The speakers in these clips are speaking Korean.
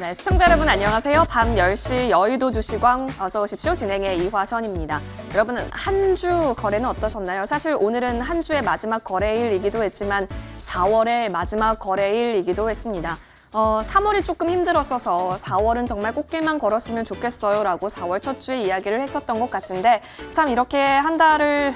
네, 시청자 여러분 안녕하세요. 밤 10시 여의도 주시광 어서 오십시오. 진행의 이화선입니다. 여러분은 한 주 거래는 어떠셨나요? 사실 오늘은 한 주의 마지막 거래일이기도 했지만 4월의 마지막 거래일이기도 했습니다. 3월이 조금 힘들었어서 4월은 정말 꽃길만 걸었으면 좋겠어요 라고 4월 첫 주에 이야기를 했었던 것 같은데 참 이렇게 한 달을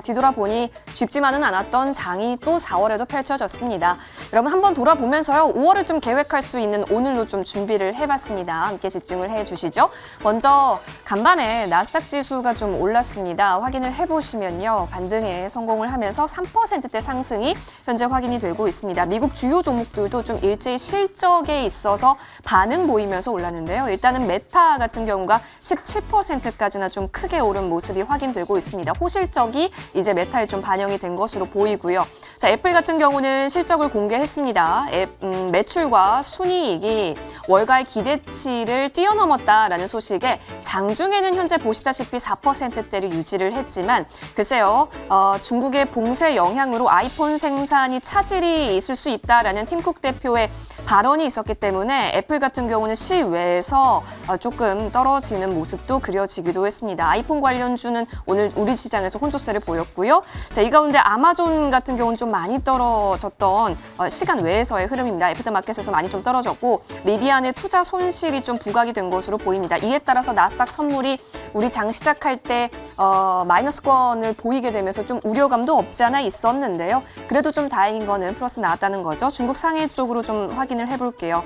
뒤돌아보니 쉽지만은 않았던 장이 또 4월에도 펼쳐졌습니다. 여러분 한번 돌아보면서요. 5월을 좀 계획할 수 있는 오늘로 좀 준비를 해봤습니다. 함께 집중을 해주시죠. 먼저 간밤에 나스닥 지수가 좀 올랐습니다. 확인을 해보시면요. 반등에 성공을 하면서 3%대 상승이 현재 확인이 되고 있습니다. 미국 주요 종목들도 좀 일제히 실적에 있어서 반응 보이면서 올랐는데요. 일단은 메타 같은 경우가 17%까지나 좀 크게 오른 모습이 확인되고 있습니다. 호실적이 이제 메타에 좀 반영이 된 것으로 보이고요. 자, 애플 같은 경우는 실적을 공개했습니다. 매출과 순이익이 월가의 기대치를 뛰어넘었다라는 소식에 장중에는 현재 보시다시피 4%대를 유지를 했지만 글쎄요. 중국의 봉쇄 영향으로 아이폰 생산이 차질이 있을 수 있다라는 팀쿡 대표의 발언이 있었기 때문에 애플 같은 경우는 실외에서 조금 떨어지는 모습도 그려지기도 했습니다. 아이폰 관련주는 오늘 우리 시장에서 혼조세를 보였고요. 자, 이 가운데 아마존 같은 경우는 좀 많이 떨어졌던 시간 외에서의 흐름입니다. 애프터마켓에서 많이 좀 떨어졌고 리비안의 투자 손실이 좀 부각이 된 것으로 보입니다. 이에 따라서 나스닥 선물이 우리 장 시작할 때 마이너스권을 보이게 되면서 좀 우려감도 없지 않아 있었는데요. 그래도 좀 다행인 거는 플러스 나왔다는 거죠. 중국 상해 쪽으로 좀 확인을 해볼게요.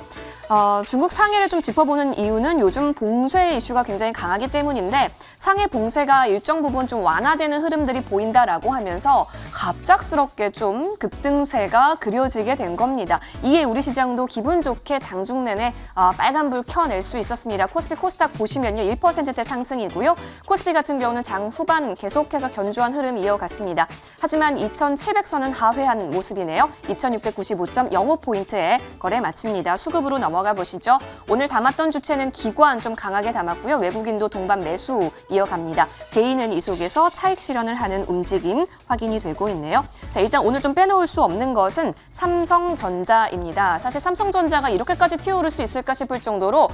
중국 상해를 좀 짚어보는 이유는 요즘 봉쇄 이슈가 굉장히 강하기 때문인데 상해 봉쇄가 일정 부분 좀 완화되는 흐름들이 보인다라고 하면서 갑작스럽게 좀 급등세가 그려지게 된 겁니다. 이에 우리 시장도 기분 좋게 장중 내내 빨간불 켜낼 수 있었습니다. 코스피 코스닥 보시면요. 1%대 상승이고요. 코스피 같은 경우는 장 후반 계속해서 견조한 흐름 이어갔습니다. 하지만 2,700선은 하회한 모습이네요. 2,695.05포인트에 거래 마칩니다. 수급으로 넘어가 보시죠. 오늘 담았던 주체는 기관 좀 강하게 담았고요. 외국인도 동반 매수 이어갑니다. 개인은 이 속에서 차익 실현을 하는 움직임 확인이 되고 있네요. 자, 일단 오늘 좀 빼놓을 수 없는 것은 삼성전자입니다. 사실 삼성전자가 이렇게까지 튀어오를 수 있을까 싶을 정도로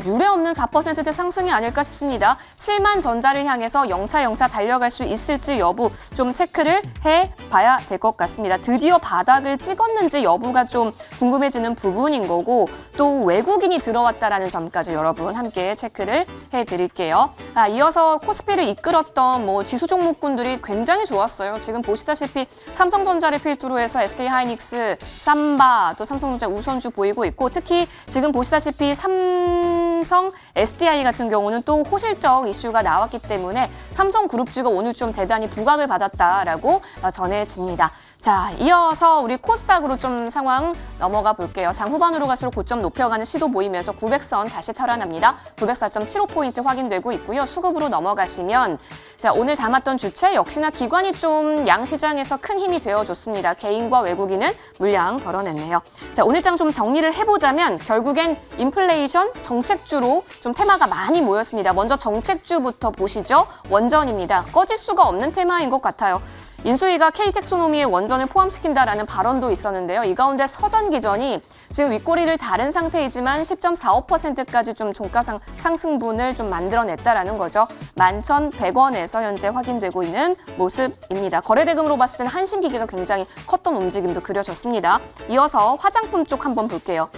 유례없는 4%대 상승이 아닐까 싶습니다. 7만 전자를 향해서 영차 달려갈 수 있을지 여부 좀 체크를 해봐야 될 것 같습니다. 드디어 바닥을 찍었는지 여부가 좀 궁금해지는 부분인 거고 또 외국인이 들어왔다라는 점까지 여러분 함께 체크를 해드릴게요. 이어서 코스피를 이끌었던 지수 종목군들이 굉장히 좋았어요. 지금 보시다시피 삼성전자를 필두로 해서 SK하이닉스, 삼바, 또 삼성전자 우선주 보이고 있고 특히 지금 보시다시피 삼성 SDI 같은 경우는 또 호실적 이슈가 나왔기 때문에 삼성그룹주가 오늘 좀 대단히 부각을 받았다라고 전해집니다. 자, 이어서 우리 코스닥으로 좀 상황 넘어가 볼게요. 장 후반으로 갈수록 고점 높여가는 시도 보이면서 900선 다시 탈환합니다. 904.75포인트 확인되고 있고요. 수급으로 넘어가시면 자, 오늘 담았던 주체 역시나 기관이 좀 양시장에서 큰 힘이 되어줬습니다. 개인과 외국인은 물량 덜어냈네요. 자, 오늘 장 좀 정리를 해보자면 결국엔 인플레이션 정책주로 좀 테마가 많이 모였습니다. 먼저 정책주부터 보시죠. 원전입니다. 꺼질 수가 없는 테마인 것 같아요. 인수위가 K텍소노미에 원전을 포함시킨다라는 발언도 있었는데요. 이 가운데 서전기전이 지금 윗꼬리를 다른 상태이지만 10.45%까지 좀 종가 상승분을 좀 만들어냈다라는 거죠. 11,100원에서 현재 확인되고 있는 모습입니다. 거래대금으로 봤을 때는 한신기계가 굉장히 컸던 움직임도 그려졌습니다. 이어서 화장품 쪽 한번 볼게요.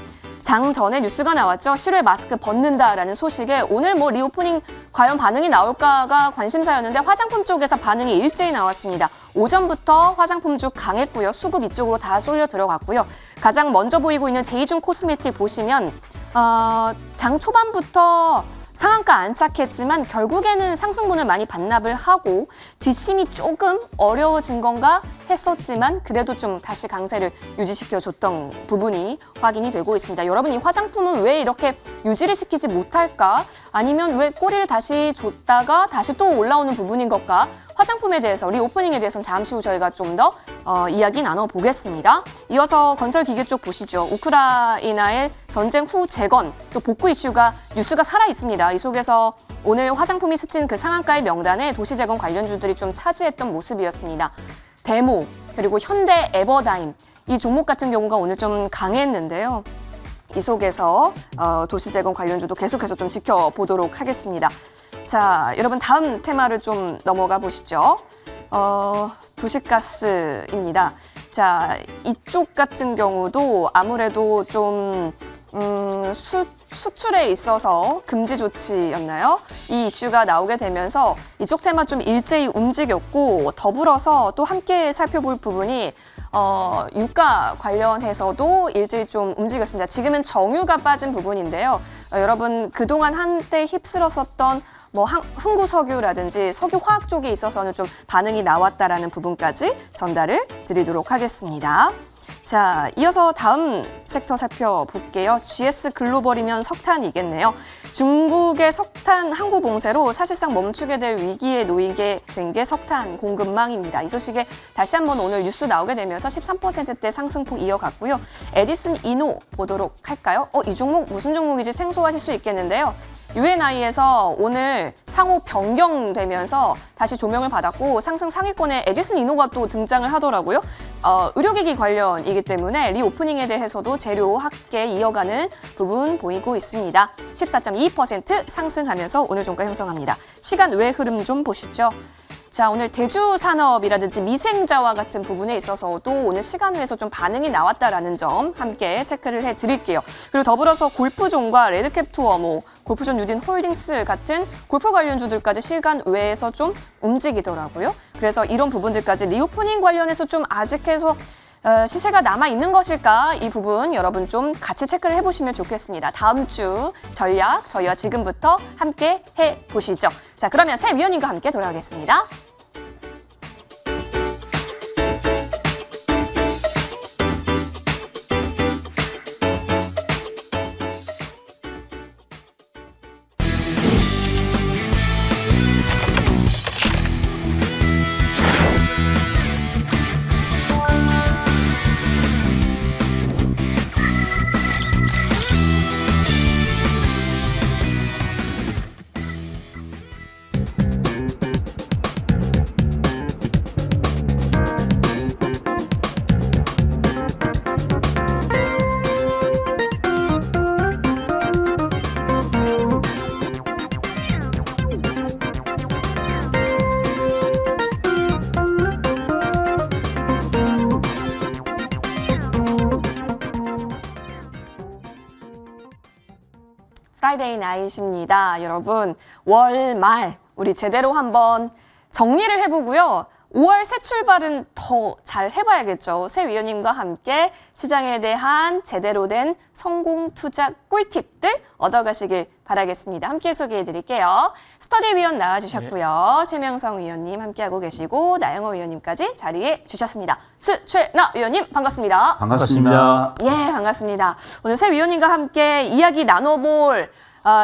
장 전에 뉴스가 나왔죠. 실외 마스크 벗는다라는 소식에 오늘 리오프닝 과연 반응이 나올까가 관심사였는데 화장품 쪽에서 반응이 일제히 나왔습니다. 오전부터 화장품주 강했고요. 수급 이쪽으로 다 쏠려 들어갔고요. 가장 먼저 보이고 있는 제이준 코스메틱 보시면 장 초반부터 상한가 안착했지만 결국에는 상승분을 많이 반납을 하고 뒷심이 조금 어려워진 건가 했었지만 그래도 좀 다시 강세를 유지시켜줬던 부분이 확인이 되고 있습니다. 여러분 이 화장품은 왜 이렇게 유지를 시키지 못할까? 아니면 왜 꼬리를 다시 줬다가 다시 또 올라오는 부분인 걸까? 화장품에 대해서 리오프닝에 대해서는 잠시 후 저희가 좀 더 이야기 나눠보겠습니다. 이어서 건설기계 쪽 보시죠. 우크라이나의 전쟁 후 재건, 또 복구 이슈가 뉴스가 살아있습니다. 이 속에서 오늘 화장품이 스친 그 상한가의 명단에 도시재건 관련주들이 좀 차지했던 모습이었습니다. 데모, 그리고 현대 에버다임, 이 종목 같은 경우가 오늘 좀 강했는데요. 이 속에서 도시재건 관련주도 계속해서 좀 지켜보도록 하겠습니다. 자, 여러분 다음 테마를 좀 넘어가 보시죠. 도시가스입니다. 자, 이쪽 같은 경우도 아무래도 좀 수출에 있어서 금지 조치였나요? 이 이슈가 나오게 되면서 이쪽 테마 좀 일제히 움직였고, 더불어서 또 함께 살펴볼 부분이 유가 관련해서도 일제히 좀 움직였습니다. 지금은 정유가 빠진 부분인데요. 여러분 그동안 한때 휩쓸었었던 흥구석유라든지 석유화학 쪽에 있어서는 좀 반응이 나왔다라는 부분까지 전달을 드리도록 하겠습니다. 자, 이어서 다음 섹터 살펴볼게요. GS 글로벌이면 석탄이겠네요. 중국의 석탄 항구 봉쇄로 사실상 멈추게 될 위기에 놓이게 된 게 석탄 공급망입니다. 이 소식에 다시 한번 오늘 뉴스 나오게 되면서 13%대 상승폭 이어갔고요. 에디슨 이노 보도록 할까요? 이 종목 무슨 종목인지 생소하실 수 있겠는데요. UNI에서 오늘 상호 변경되면서 다시 조명을 받았고 상승 상위권에 에디슨 이노가 또 등장을 하더라고요. 의료기기 관련이기 때문에 리오프닝에 대해서도 재료 합계 이어가는 부분 보이고 있습니다. 14.22% 상승하면서 오늘 종가 형성합니다. 시간 외 흐름 좀 보시죠. 자, 오늘 대주산업이라든지 미생자와 같은 부분에 있어서도 오늘 시간외에서 좀 반응이 나왔다라는 점 함께 체크를 해드릴게요. 그리고 더불어서 골프존과 레드캡 투어, 골프존 뉴딘 홀딩스 같은 골프 관련주들까지 시간 외에서 좀 움직이더라고요. 그래서 이런 부분들까지 리오프닝 관련해서 좀 아직해서 시세가 남아있는 것일까? 이 부분 여러분 좀 같이 체크를 해보시면 좋겠습니다. 다음 주 전략 저희와 지금부터 함께 해보시죠. 자, 그러면 새 위원님과 함께 돌아오겠습니다. 프라이데이 나잇입니다. 여러분, 월말 우리 제대로 한번 정리를 해보고요. 5월 새 출발은 더 잘 해봐야겠죠. 새 위원님과 함께 시장에 대한 제대로 된 성공 투자 꿀팁들 얻어가시길 바라겠습니다. 함께 소개해드릴게요. 스터디 위원 나와주셨고요. 네. 최명성 위원님 함께하고 계시고 나영호 위원님까지 자리해 주셨습니다. 스최나 위원님 반갑습니다. 반갑습니다. 예, 반갑습니다. 오늘 새 위원님과 함께 이야기 나눠볼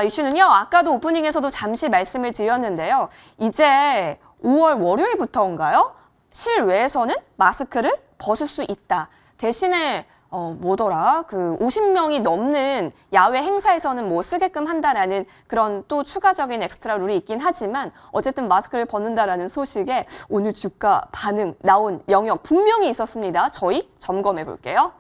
이슈는요. 아까도 오프닝에서도 잠시 말씀을 드렸는데요. 이제 5월 월요일부터인가요? 실외에서는 마스크를 벗을 수 있다. 대신에 뭐더라? 그 50명이 넘는 야외 행사에서는 쓰게끔 한다라는 그런 또 추가적인 엑스트라 룰이 있긴 하지만 어쨌든 마스크를 벗는다라는 소식에 오늘 주가 반응 나온 영역 분명히 있었습니다. 저희 점검해 볼게요.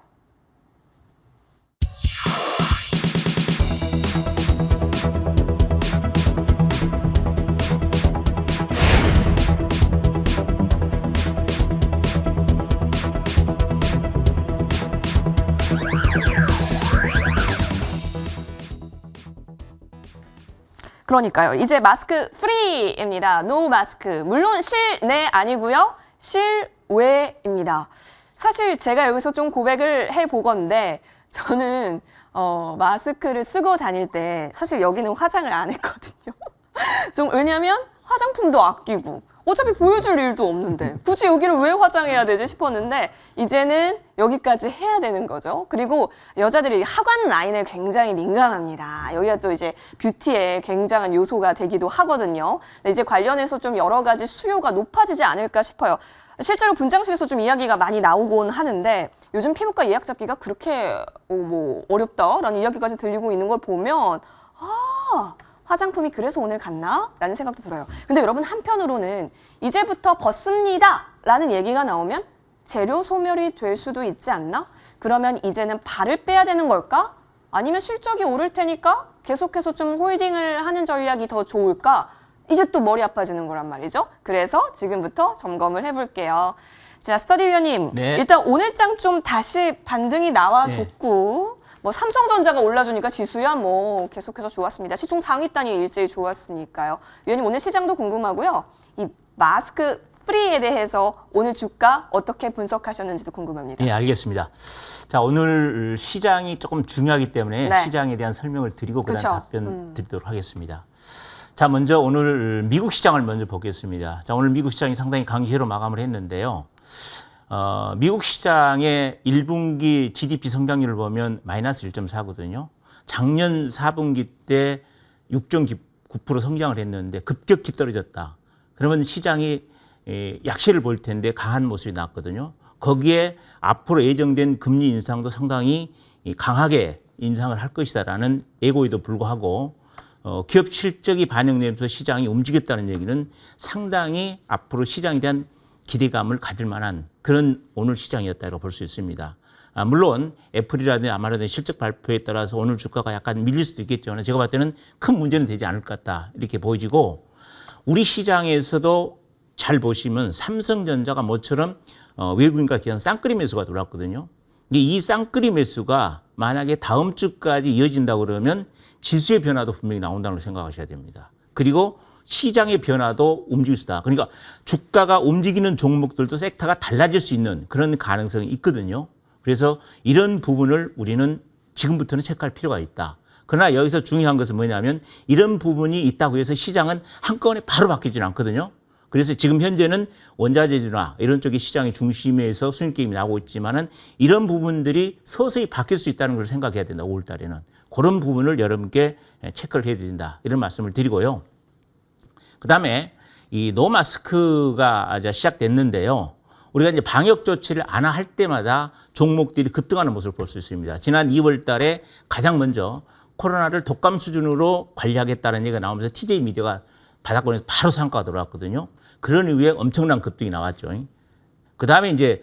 그러니까요. 이제 마스크 프리입니다. 노 마스크. 물론 실내 아니고요. 실외입니다. 사실 제가 여기서 좀 고백을 해보건데 저는 마스크를 쓰고 다닐 때 사실 여기는 화장을 안 했거든요. 좀 왜냐면 화장품도 아끼고 어차피 보여줄 일도 없는데 굳이 여기를 왜 화장해야 되지 싶었는데 이제는 여기까지 해야 되는 거죠. 그리고 여자들이 하관 라인에 굉장히 민감합니다. 여기가 또 이제 뷰티에 굉장한 요소가 되기도 하거든요. 이제 관련해서 좀 여러 가지 수요가 높아지지 않을까 싶어요. 실제로 분장실에서 좀 이야기가 많이 나오곤 하는데 요즘 피부과 예약 잡기가 그렇게 어렵다라는 이야기까지 들리고 있는 걸 보면 화장품이 그래서 오늘 갔나? 라는 생각도 들어요. 근데 여러분 한편으로는 이제부터 벗습니다 라는 얘기가 나오면 재료 소멸이 될 수도 있지 않나? 그러면 이제는 발을 빼야 되는 걸까? 아니면 실적이 오를 테니까 계속해서 좀 홀딩을 하는 전략이 더 좋을까? 이제 또 머리 아파지는 거란 말이죠. 그래서 지금부터 점검을 해볼게요. 자, 스터디 위원님, 네. 일단 오늘 장 좀 다시 반등이 나와줬고 뭐 삼성전자가 올라주니까 지수야 뭐 계속해서 좋았습니다. 시총 상위 단위 일제히 좋았으니까요. 위원님 오늘 시장도 궁금하고요. 이 마스크 프리에 대해서 오늘 주가 어떻게 분석하셨는지도 궁금합니다. 예, 알겠습니다. 자, 오늘 시장이 조금 중요하기 때문에 네. 시장에 대한 설명을 드리고 그다음 그쵸. 답변 드리도록 하겠습니다. 자, 먼저 오늘 미국 시장을 먼저 보겠습니다. 자, 오늘 미국 시장이 상당히 강세로 마감을 했는데요. 미국 시장의 1분기 GDP 성장률을 보면 마이너스 1.4거든요. 작년 4분기 때 6.9% 성장을 했는데 급격히 떨어졌다. 그러면 시장이 약세를 볼 텐데 강한 모습이 나왔거든요. 거기에 앞으로 예정된 금리 인상도 상당히 강하게 인상을 할 것이다라는 예고에도 불구하고 기업 실적이 반영되면서 시장이 움직였다는 얘기는 상당히 앞으로 시장에 대한 기대감을 가질 만한 그런 오늘 시장이었다고 볼 수 있습니다. 물론 애플이라든지 아마존의 실적 발표에 따라서 오늘 주가가 약간 밀릴 수도 있겠지만 제가 봤을 때는 큰 문제는 되지 않을 것 같다 이렇게 보여지고 우리 시장에서도 잘 보시면 삼성전자가 모처럼 외국인과 기관 쌍끌이 매수가 들어왔거든요. 이 쌍끌이 매수가 만약에 다음 주까지 이어진다고 그러면 지수의 변화도 분명히 나온다고 생각하셔야 됩니다. 그리고 시장의 변화도 움직일 수 있다. 그러니까 주가가 움직이는 종목들도 섹터가 달라질 수 있는 그런 가능성이 있거든요. 그래서 이런 부분을 우리는 지금부터는 체크할 필요가 있다. 그러나 여기서 중요한 것은 뭐냐면 이런 부분이 있다고 해서 시장은 한꺼번에 바로 바뀌지는 않거든요. 그래서 지금 현재는 원자재주나 이런 쪽의 시장의 중심에서 수익 게임이 나오고 있지만은 이런 부분들이 서서히 바뀔 수 있다는 걸 생각해야 된다. 5월 달에는. 그런 부분을 여러분께 체크를 해야 된다. 이런 말씀을 드리고요. 그다음에 이 노마스크가 이제 시작됐는데요. 우리가 이제 방역 조치를 안 할 때마다 종목들이 급등하는 모습을 볼 수 있습니다. 지난 2월 달에 가장 먼저 코로나를 독감 수준으로 관리하겠다는 얘기가 나오면서 TJ 미디어가 바닥권에서 바로 상가가 들어왔거든요. 그런 이후에 엄청난 급등이 나왔죠. 그다음에 이제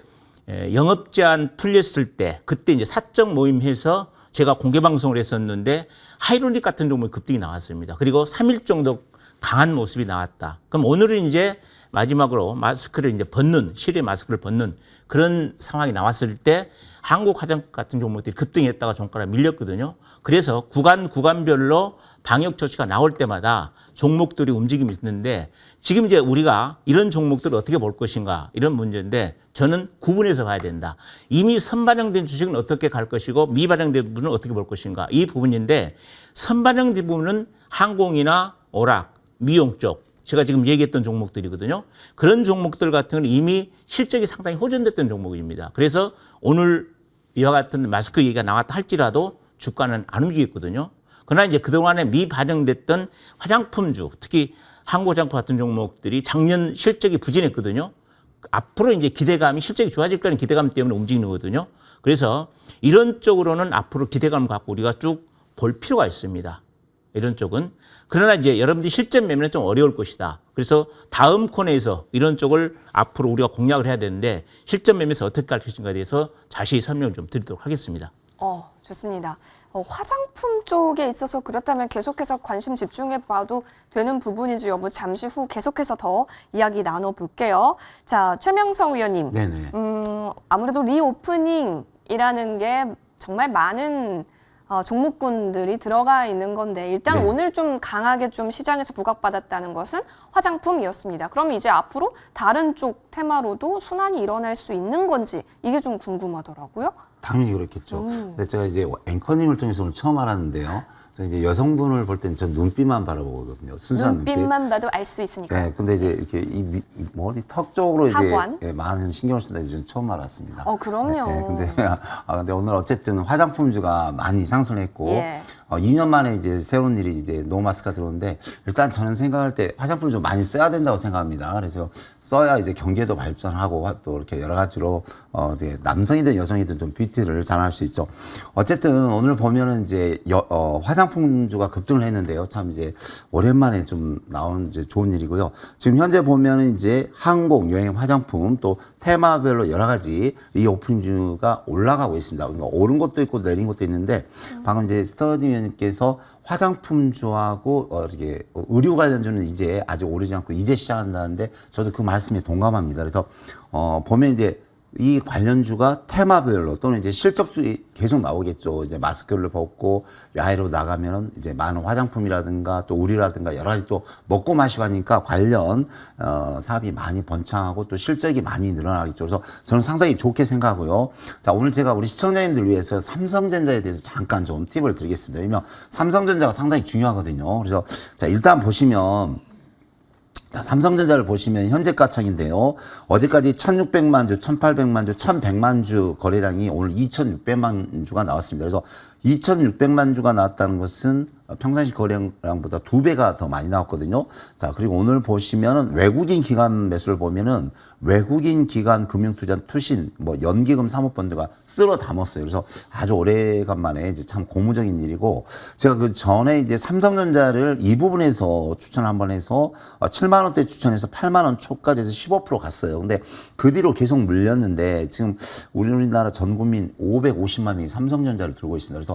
영업 제한 풀렸을 때 그때 이제 사적 모임해서 제가 공개 방송을 했었는데 하이로닉 같은 종목이 급등이 나왔습니다. 그리고 3일 정도 강한 모습이 나왔다. 그럼 오늘은 이제 마지막으로 마스크를 이제 벗는, 실외 마스크를 벗는 그런 상황이 나왔을 때 한국화장품 같은 종목들이 급등했다가 종가가 밀렸거든요. 그래서 구간별로 방역 조치가 나올 때마다 종목들이 움직임이 있는데 지금 이제 우리가 이런 종목들을 어떻게 볼 것인가 이런 문제인데 저는 구분해서 봐야 된다. 이미 선반영된 주식은 어떻게 갈 것이고 미반영된 부분은 어떻게 볼 것인가 이 부분인데 선반영된 부분은 항공이나 오락, 미용 쪽 제가 지금 얘기했던 종목들이거든요. 그런 종목들 같은 경우는 이미 실적이 상당히 호전됐던 종목입니다. 그래서 오늘 이와 같은 마스크 얘기가 나왔다 할지라도 주가는 안 움직였거든요. 그러나 이제 그동안에 미반영됐던 화장품주, 특히 한국화장품 같은 종목들이 작년 실적이 부진했거든요. 앞으로 이제 기대감이 실적이 좋아질 거라는 기대감 때문에 움직이는 거거든요. 그래서 이런 쪽으로는 앞으로 기대감을 갖고 우리가 쭉 볼 필요가 있습니다. 이런 쪽은. 그러나 이제 여러분들이 실전 매매는 좀 어려울 것이다. 그래서 다음 코너에서 이런 쪽을 앞으로 우리가 공략을 해야 되는데 실전 매매에서 어떻게 할 것인가에 대해서 자세히 설명을 좀 드리도록 하겠습니다. 좋습니다. 화장품 쪽에 있어서 그렇다면 계속해서 관심 집중해 봐도 되는 부분인지 여부 잠시 후 계속해서 더 이야기 나눠볼게요. 자, 최명성 위원님. 네네. 아무래도 리오프닝이라는 게 정말 많은 종목군들이 들어가 있는 건데 일단 네. 오늘 좀 강하게 좀 시장에서 부각받았다는 것은 화장품이었습니다. 그럼 이제 앞으로 다른 쪽 테마로도 순환이 일어날 수 있는 건지 이게 좀 궁금하더라고요. 당연히 그렇겠죠. 근데 제가 이제 앵커님을 통해서 오늘 처음 알았는데요. 저 이제 여성분을 볼 때는 전 눈빛만 바라보거든요. 순수한 눈빛만 봐도 알 수 있으니까. 네, 근데 이제 이렇게 이 머리 턱 쪽으로 이제 하관? 많은 신경을 쓴다 이제 처음 알았습니다. 그럼요. 근데 오늘 어쨌든 화장품주가 많이 상승했고 예. 2년 만에 이제 새로운 일이 이제 노마스가 들어오는데 일단 저는 생각할 때 화장품을 좀 많이 써야 된다고 생각합니다. 그래서 써야 이제 경제도 발전하고 또 이렇게 여러 가지로 이제 남성이든 여성이든 좀 뷰티를 잘할 수 있죠. 어쨌든 오늘 보면은 이제 화장품주가 급등을 했는데요. 참 이제 오랜만에 좀 나온 이제 좋은 일이고요. 지금 현재 보면은 이제 항공, 여행, 화장품 또 테마별로 여러 가지 리오프닝주가 올라가고 있습니다. 그러니까 오른 것도 있고 내린 것도 있는데 방금 이제 스터디 위원님께서 화장품주하고 이렇게 의류 관련주는 이제 아직 오르지 않고 이제 시작한다는데 저도 그 말씀에 동감합니다. 그래서 보면 이제 이 관련주가 테마별로 또는 이제 실적주 계속 나오겠죠. 이제 마스크를 벗고 야외로 나가면 이제 많은 화장품이라든가 또 의류라든가 여러 가지 또 먹고 마시고 하니까 관련 사업이 많이 번창하고 또 실적이 많이 늘어나겠죠. 그래서 저는 상당히 좋게 생각하고요. 자, 오늘 제가 우리 시청자님들 위해서 삼성전자에 대해서 잠깐 좀 팁을 드리겠습니다. 왜냐면 삼성전자가 상당히 중요하거든요. 그래서 자, 일단 보시면 자, 삼성전자를 보시면 현재 가창인데요. 어제까지 1,600만 주, 1,800만 주, 1,100만 주 거래량이 오늘 2,600만 주가 나왔습니다. 그래서 2,600만 주가 나왔다는 것은 평상시 거래량보다 2배가 더 많이 나왔거든요. 자, 그리고 오늘 보시면은 외국인 기관 매수를 보면은 외국인 기관 금융투자 투신, 연기금 사모펀드가 쓸어 담았어요. 그래서 아주 오래간만에 이제 참 고무적인 일이고 제가 그 전에 이제 삼성전자를 이 부분에서 추천을 한번 해서 7만 원대 추천해서 8만 원 초까지 해서 15% 갔어요. 근데 그 뒤로 계속 물렸는데 지금 우리나라 전 국민 550만 명이 삼성전자를 들고 있습니다. 그래서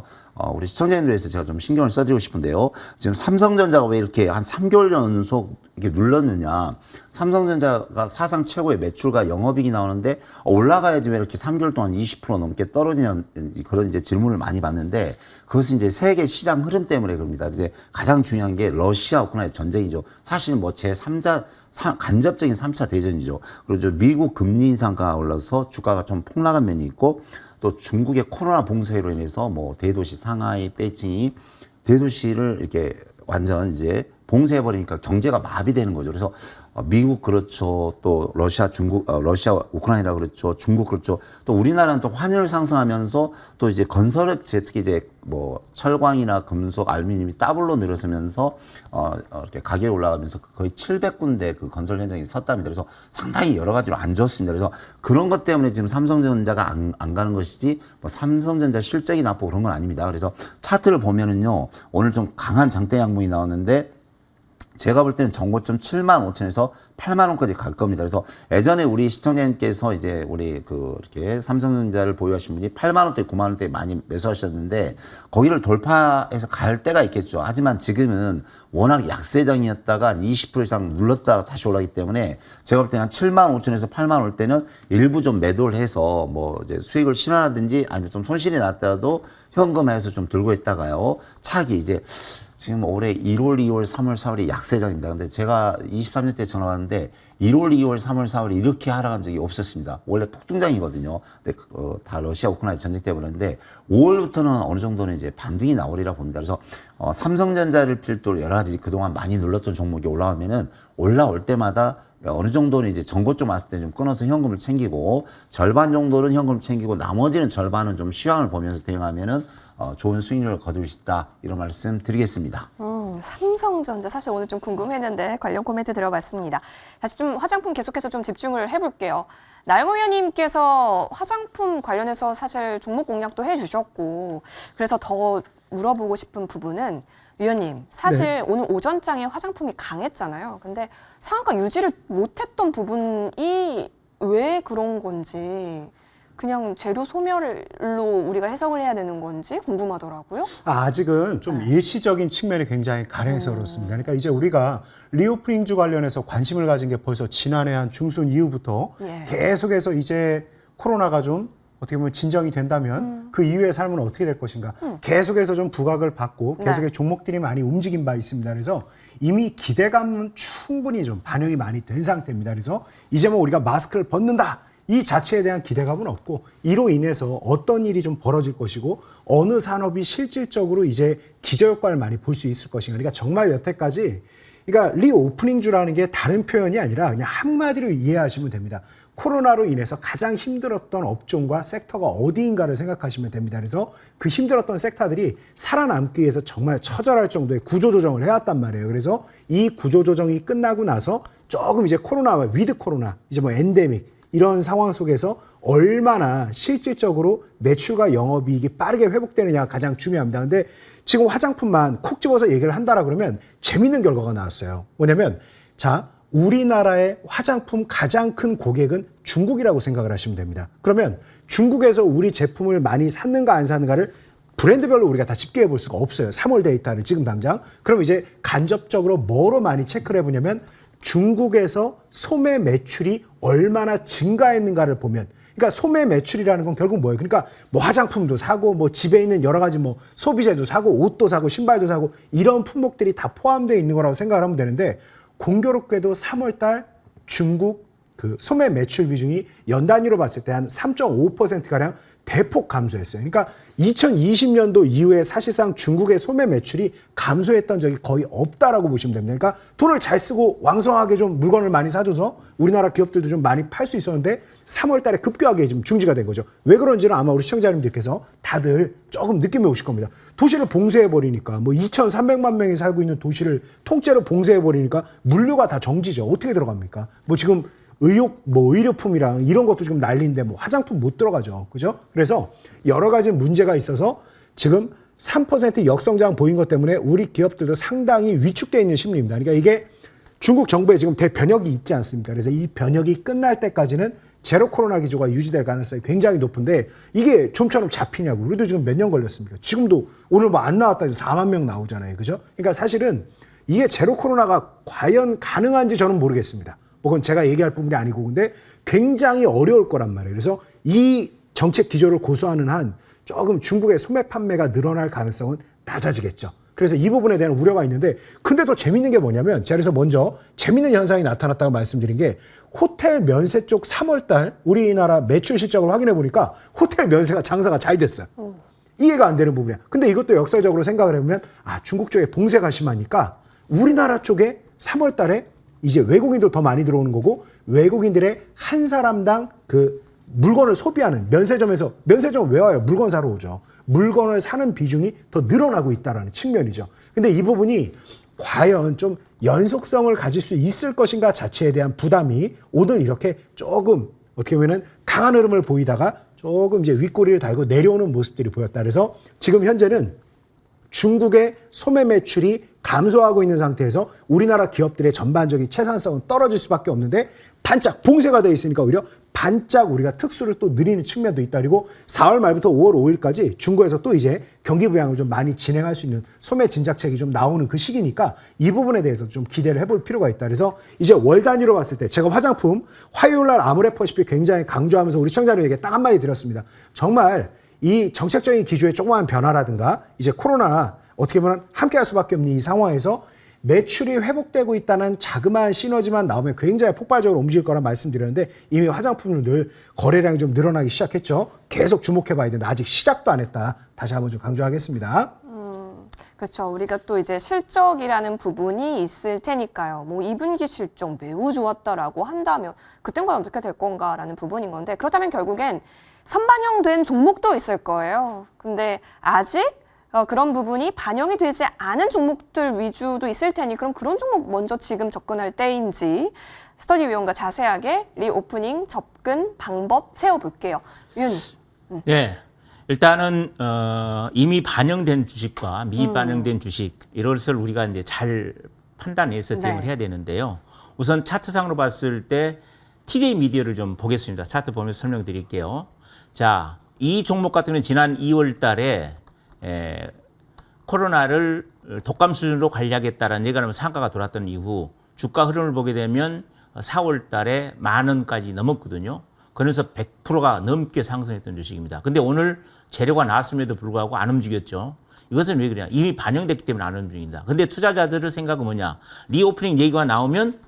우리 시청자님들 위해서 제가 좀 신경을 써드리고 싶은데요. 지금 삼성전자가 왜 이렇게 한 3개월 연속 이렇게 눌렀느냐. 삼성전자가 사상 최고의 매출과 영업이익이 나오는데 올라가야지 왜 이렇게 3개월 동안 20% 넘게 떨어지냐는 그런 이제 질문을 많이 받는데 그것은 이제 세계 시장 흐름 때문에 그럽니다. 이제 가장 중요한 게 러시아 우크라이나 전쟁이죠. 사실 제3자 간접적인 3차 대전이죠. 그리고 미국 금리 인상가가 올라서 주가가 좀 폭락한 면이 있고 또 중국의 코로나 봉쇄로 인해서 대도시 상하이, 베이징이 대도시를 이렇게 완전 이제 봉쇄해버리니까 경제가 마비되는 거죠. 그래서 미국 그렇죠. 또 러시아, 중국, 러시아, 우크라이나 그렇죠. 중국 그렇죠. 또 우리나라는 또 환율 상승하면서 또 이제 건설업체 특히 이제 철광이나 금속, 알루미늄이 더블로 늘어서면서 이렇게 가격이 올라가면서 거의 700군데 그 건설 현장이 섰답니다. 그래서 상당히 여러 가지로 안 좋습니다. 그래서 그런 것 때문에 지금 삼성전자가 안 가는 것이지 삼성전자 실적이 나쁘고 그런 건 아닙니다. 그래서 차트를 보면은요. 오늘 좀 강한 장대 양봉이 나오는데 제가 볼 때는 정고점 7만 5천에서 8만 원까지 갈 겁니다. 그래서 예전에 우리 시청자님께서 이제 우리 이렇게 삼성전자를 보유하신 분이 8만 원대, 9만 원대 많이 매수하셨는데 거기를 돌파해서 갈 때가 있겠죠. 하지만 지금은 워낙 약세장이었다가 20% 이상 눌렀다가 다시 올라가기 때문에 제가 볼 때는 한 7만 5천에서 8만 원 올 때는 일부 좀 매도를 해서 이제 수익을 실현하든지 아니면 좀 손실이 났더라도 현금화해서 좀 들고 있다가요. 차기 이제 지금 올해 1월, 2월, 3월, 4월이 약세장입니다. 근데 제가 23년 때 전화 왔는데 1월, 2월, 3월, 4월이 이렇게 하락한 적이 없었습니다. 원래 폭등장이거든요. 근데 다 러시아 우크라이나 전쟁 때문에 그런데 5월부터는 어느 정도는 이제 반등이 나오리라 봅니다. 그래서 삼성전자를 필두로 여러 가지 그동안 많이 눌렀던 종목이 올라오면은 올라올 때마다 어느 정도는 이제 전고점 왔을 때 좀 끊어서 현금을 챙기고 절반 정도는 현금을 챙기고 나머지는 절반은 좀 시황을 보면서 대응하면은 좋은 수익률을 거둘 수 있다. 이런 말씀 드리겠습니다. 삼성전자 사실 오늘 좀 궁금했는데 관련 코멘트 들어봤습니다. 다시 좀 화장품 계속해서 좀 집중을 해볼게요. 나영호 의원님께서 화장품 관련해서 사실 종목 공략도 해주셨고 그래서 더 물어보고 싶은 부분은 위원님 사실 오늘 오전장에 화장품이 강했잖아요. 근데 상한가 유지를 못했던 부분이 왜 그런 건지 그냥 재료 소멸로 우리가 해석을 해야 되는 건지 궁금하더라고요. 아직은 좀 일시적인 측면이 굉장히 가능해서그렇습니다. 그러니까 이제 우리가 리오프닝주 관련해서 관심을 가진 게 벌써 지난해 한 중순 이후부터 계속해서 이제 코로나가 좀 어떻게 보면 진정이 된다면 그 이후의 삶은 어떻게 될 것인가 계속해서 좀 부각을 받고 계속해서 종목들이 많이 움직인 바 있습니다. 그래서 이미 기대감은 충분히 좀 반영이 많이 된 상태입니다. 그래서 이제 우리가 마스크를 벗는다 이 자체에 대한 기대감은 없고 이로 인해서 어떤 일이 좀 벌어질 것이고 어느 산업이 실질적으로 이제 기저효과를 많이 볼 수 있을 것인가. 그러니까 정말 여태까지 그러니까 리오프닝주라는 게 다른 표현이 아니라 그냥 한마디로 이해하시면 됩니다. 코로나로 인해서 가장 힘들었던 업종과 섹터가 어디인가를 생각하시면 됩니다. 그래서 그 힘들었던 섹터들이 살아남기 위해서 정말 처절할 정도의 구조조정을 해왔단 말이에요. 그래서 이 구조조정이 끝나고 나서 조금 이제 코로나와 위드 코로나, 이제 뭐 엔데믹 이런 상황 속에서 얼마나 실질적으로 매출과 영업이익이 빠르게 회복되느냐가 가장 중요합니다. 근데 지금 화장품만 콕 집어서 얘기를 한다라 그러면 재밌는 결과가 나왔어요. 뭐냐면 자, 우리나라의 화장품 가장 큰 고객은 중국이라고 생각을 하시면 됩니다. 그러면 중국에서 우리 제품을 많이 샀는가 안 샀는가를 브랜드별로 우리가 다 집계해 볼 수가 없어요. 3월 데이터를 지금 당장. 그럼 이제 간접적으로 뭐로 많이 체크를 해보냐면 중국에서 소매 매출이 얼마나 증가했는가를 보면, 그러니까 소매 매출이라는 건 결국 뭐예요? 그러니까 뭐 화장품도 사고 뭐 집에 있는 여러 가지 뭐 소비재도 사고 옷도 사고 신발도 사고 이런 품목들이 다 포함되어 있는 거라고 생각을 하면 되는데, 공교롭게도 3월 달 중국 그 소매 매출 비중이 연 단위로 봤을 때 한 3.5%가량 대폭 감소했어요. 그러니까 2020년도 이후에 사실상 중국의 소매 매출이 감소했던 적이 거의 없다라고 보시면 됩니다. 그러니까 돈을 잘 쓰고 왕성하게 좀 물건을 많이 사줘서 우리나라 기업들도 좀 많이 팔 수 있었는데 3월 달에 급격하게 지금 중지가 된 거죠. 왜 그런지는 아마 우리 시청자님들께서 다들 조금 느낌이 오실 겁니다. 도시를 봉쇄해버리니까 뭐 2,300만 명이 살고 있는 도시를 통째로 봉쇄해버리니까 물류가 다 정지죠. 어떻게 들어갑니까? 뭐 지금 의료품이랑 이런 것도 지금 난리인데 뭐 화장품 못 들어가죠. 그죠? 그래서 여러 가지 문제가 있어서 지금 3% 역성장 보인 것 때문에 우리 기업들도 상당히 위축되어 있는 심리입니다. 그러니까 이게 중국 정부에 지금 대변혁이 있지 않습니까? 그래서 이 변혁이 끝날 때까지는 제로 코로나 기조가 유지될 가능성이 굉장히 높은데 이게 좀처럼 잡히냐고. 우리도 지금 몇 년 걸렸습니까? 지금도 오늘 뭐 안 나왔다 해서 4만 명 나오잖아요. 그죠? 그러니까 사실은 이게 제로 코로나가 과연 가능한지 저는 모르겠습니다. 그건 제가 얘기할 부분이 아니고, 근데 굉장히 어려울 거란 말이에요. 그래서 이 정책 기조를 고수하는 한 조금 중국의 소매 판매가 늘어날 가능성은 낮아지겠죠. 그래서 이 부분에 대한 우려가 있는데, 근데 더 재밌는 게 뭐냐면, 제가 그래서 먼저 재밌는 현상이 나타났다고 말씀드린 게, 호텔 면세 쪽 3월 달 우리나라 매출 실적을 확인해 보니까 호텔 면세가 장사가 잘 됐어요. 이해가 안 되는 부분이야. 근데 이것도 역사적으로 생각을 해보면, 중국 쪽에 봉쇄가 심하니까 우리나라 쪽에 3월 달에 이제 외국인도 더 많이 들어오는 거고, 외국인들의 한 사람당 그 물건을 소비하는 면세점에서, 면세점 왜 와요? 물건 사러 오죠. 물건을 사는 비중이 더 늘어나고 있다는 측면이죠. 근데 이 부분이 과연 좀 연속성을 가질 수 있을 것인가 자체에 대한 부담이 오늘 이렇게 조금 어떻게 보면 강한 흐름을 보이다가 조금 이제 윗꼬리를 달고 내려오는 모습들이 보였다. 그래서 지금 현재는 중국의 소매 매출이 감소하고 있는 상태에서 우리나라 기업들의 전반적인 채산성은 떨어질 수밖에 없는데, 반짝 봉쇄가 되어 있으니까 오히려 반짝 우리가 특수를 또 늘리는 측면도 있다. 그리고 4월 말부터 5월 5일까지 중국에서 또 이제 경기 부양을 좀 많이 진행할 수 있는 소매 진작책이 좀 나오는 그 시기니까 이 부분에 대해서 좀 기대를 해볼 필요가 있다. 그래서 이제 월 단위로 봤을 때 제가 화장품 화요일 날 아모레퍼시픽 굉장히 강조하면서 우리 시청자님에게 딱 한마디 드렸습니다. 정말 이 정책적인 기조의 조그마한 변화라든가 이제 코로나 어떻게 보면 함께 할 수밖에 없는 이 상황에서 매출이 회복되고 있다는 자그마한 시너지만 나오면 굉장히 폭발적으로 움직일 거라 말씀드렸는데, 이미 화장품들 거래량이 좀 늘어나기 시작했죠. 계속 주목해 봐야 된다. 아직 시작도 안 했다. 다시 한번 좀 강조하겠습니다. 그렇죠. 우리가 또 이제 실적이라는 부분이 있을 테니까요. 뭐 2분기 실적 매우 좋았다라고 한다면 그땐 과연 어떻게 될 건가라는 부분인 건데, 그렇다면 결국엔 선반영된 종목도 있을 거예요. 근데 아직 그런 부분이 반영이 되지 않은 종목들 위주도 있을 테니, 그럼 그런 종목 먼저 지금 접근할 때인지 스터디 위원과 자세하게 리오프닝 접근 방법 세워볼게요. 위원님. 네. 일단은 이미 반영된 주식과 미입 반영된 주식, 이것을 우리가 이제 잘 판단해서 대응을 해야 되는데요. 우선 차트상으로 봤을 때 TJ 미디어를 좀 보겠습니다. 차트 보면서 설명드릴게요. 자, 이 종목 같은 경우는 지난 2월 달에 코로나를 독감 수준으로 관리하겠다라는 얘기가 나면 상가가 돌았던 이후 주가 흐름을 보게 되면 4월 달에 10,000원까지 넘었거든요. 그래서 100%가 넘게 상승했던 주식입니다. 근데 오늘 재료가 나왔음에도 불구하고 안 움직였죠. 이것은 왜 그래요? 이미 반영됐기 때문에 안 움직입니다. 근데 투자자들의 생각은 뭐냐? 리오프닝 얘기가 나오면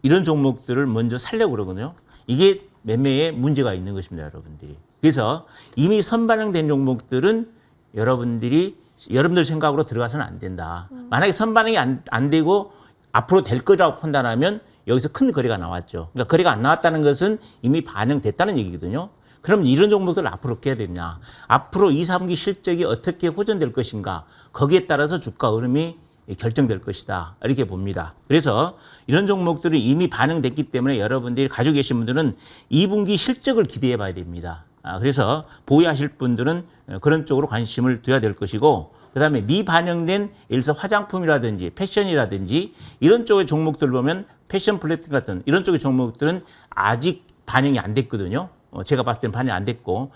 이런 종목들을 먼저 살려고 그러거든요. 이게 매매에 문제가 있는 것입니다, 여러분들이. 그래서 이미 선반영된 종목들은 여러분들 생각으로 들어가서는 안 된다. 만약에 선반영이 안 되고 앞으로 될 거라고 판단하면 여기서 큰 거래가 나왔죠. 그러니까 거래가 안 나왔다는 것은 이미 반영됐다는 얘기거든요. 그럼 이런 종목들을 앞으로 어떻게 해야 되냐. 앞으로 2, 3기 실적이 어떻게 호전될 것인가. 거기에 따라서 주가 흐름이 결정될 것이다. 이렇게 봅니다. 그래서 이런 종목들이 이미 반영됐기 때문에 여러분들이 가지고 계신 분들은 2분기 실적을 기대해 봐야 됩니다. 그래서 보유하실 분들은 그런 쪽으로 관심을 둬야 될 것이고, 그다음에 미반영된 예를 들어서 화장품이라든지 패션이라든지 이런 쪽의 종목들 보면 패션 플랫폼 같은 이런 쪽의 종목들은 아직 반영이 안 됐거든요. 제가 봤을 때는 반영이 안 됐고,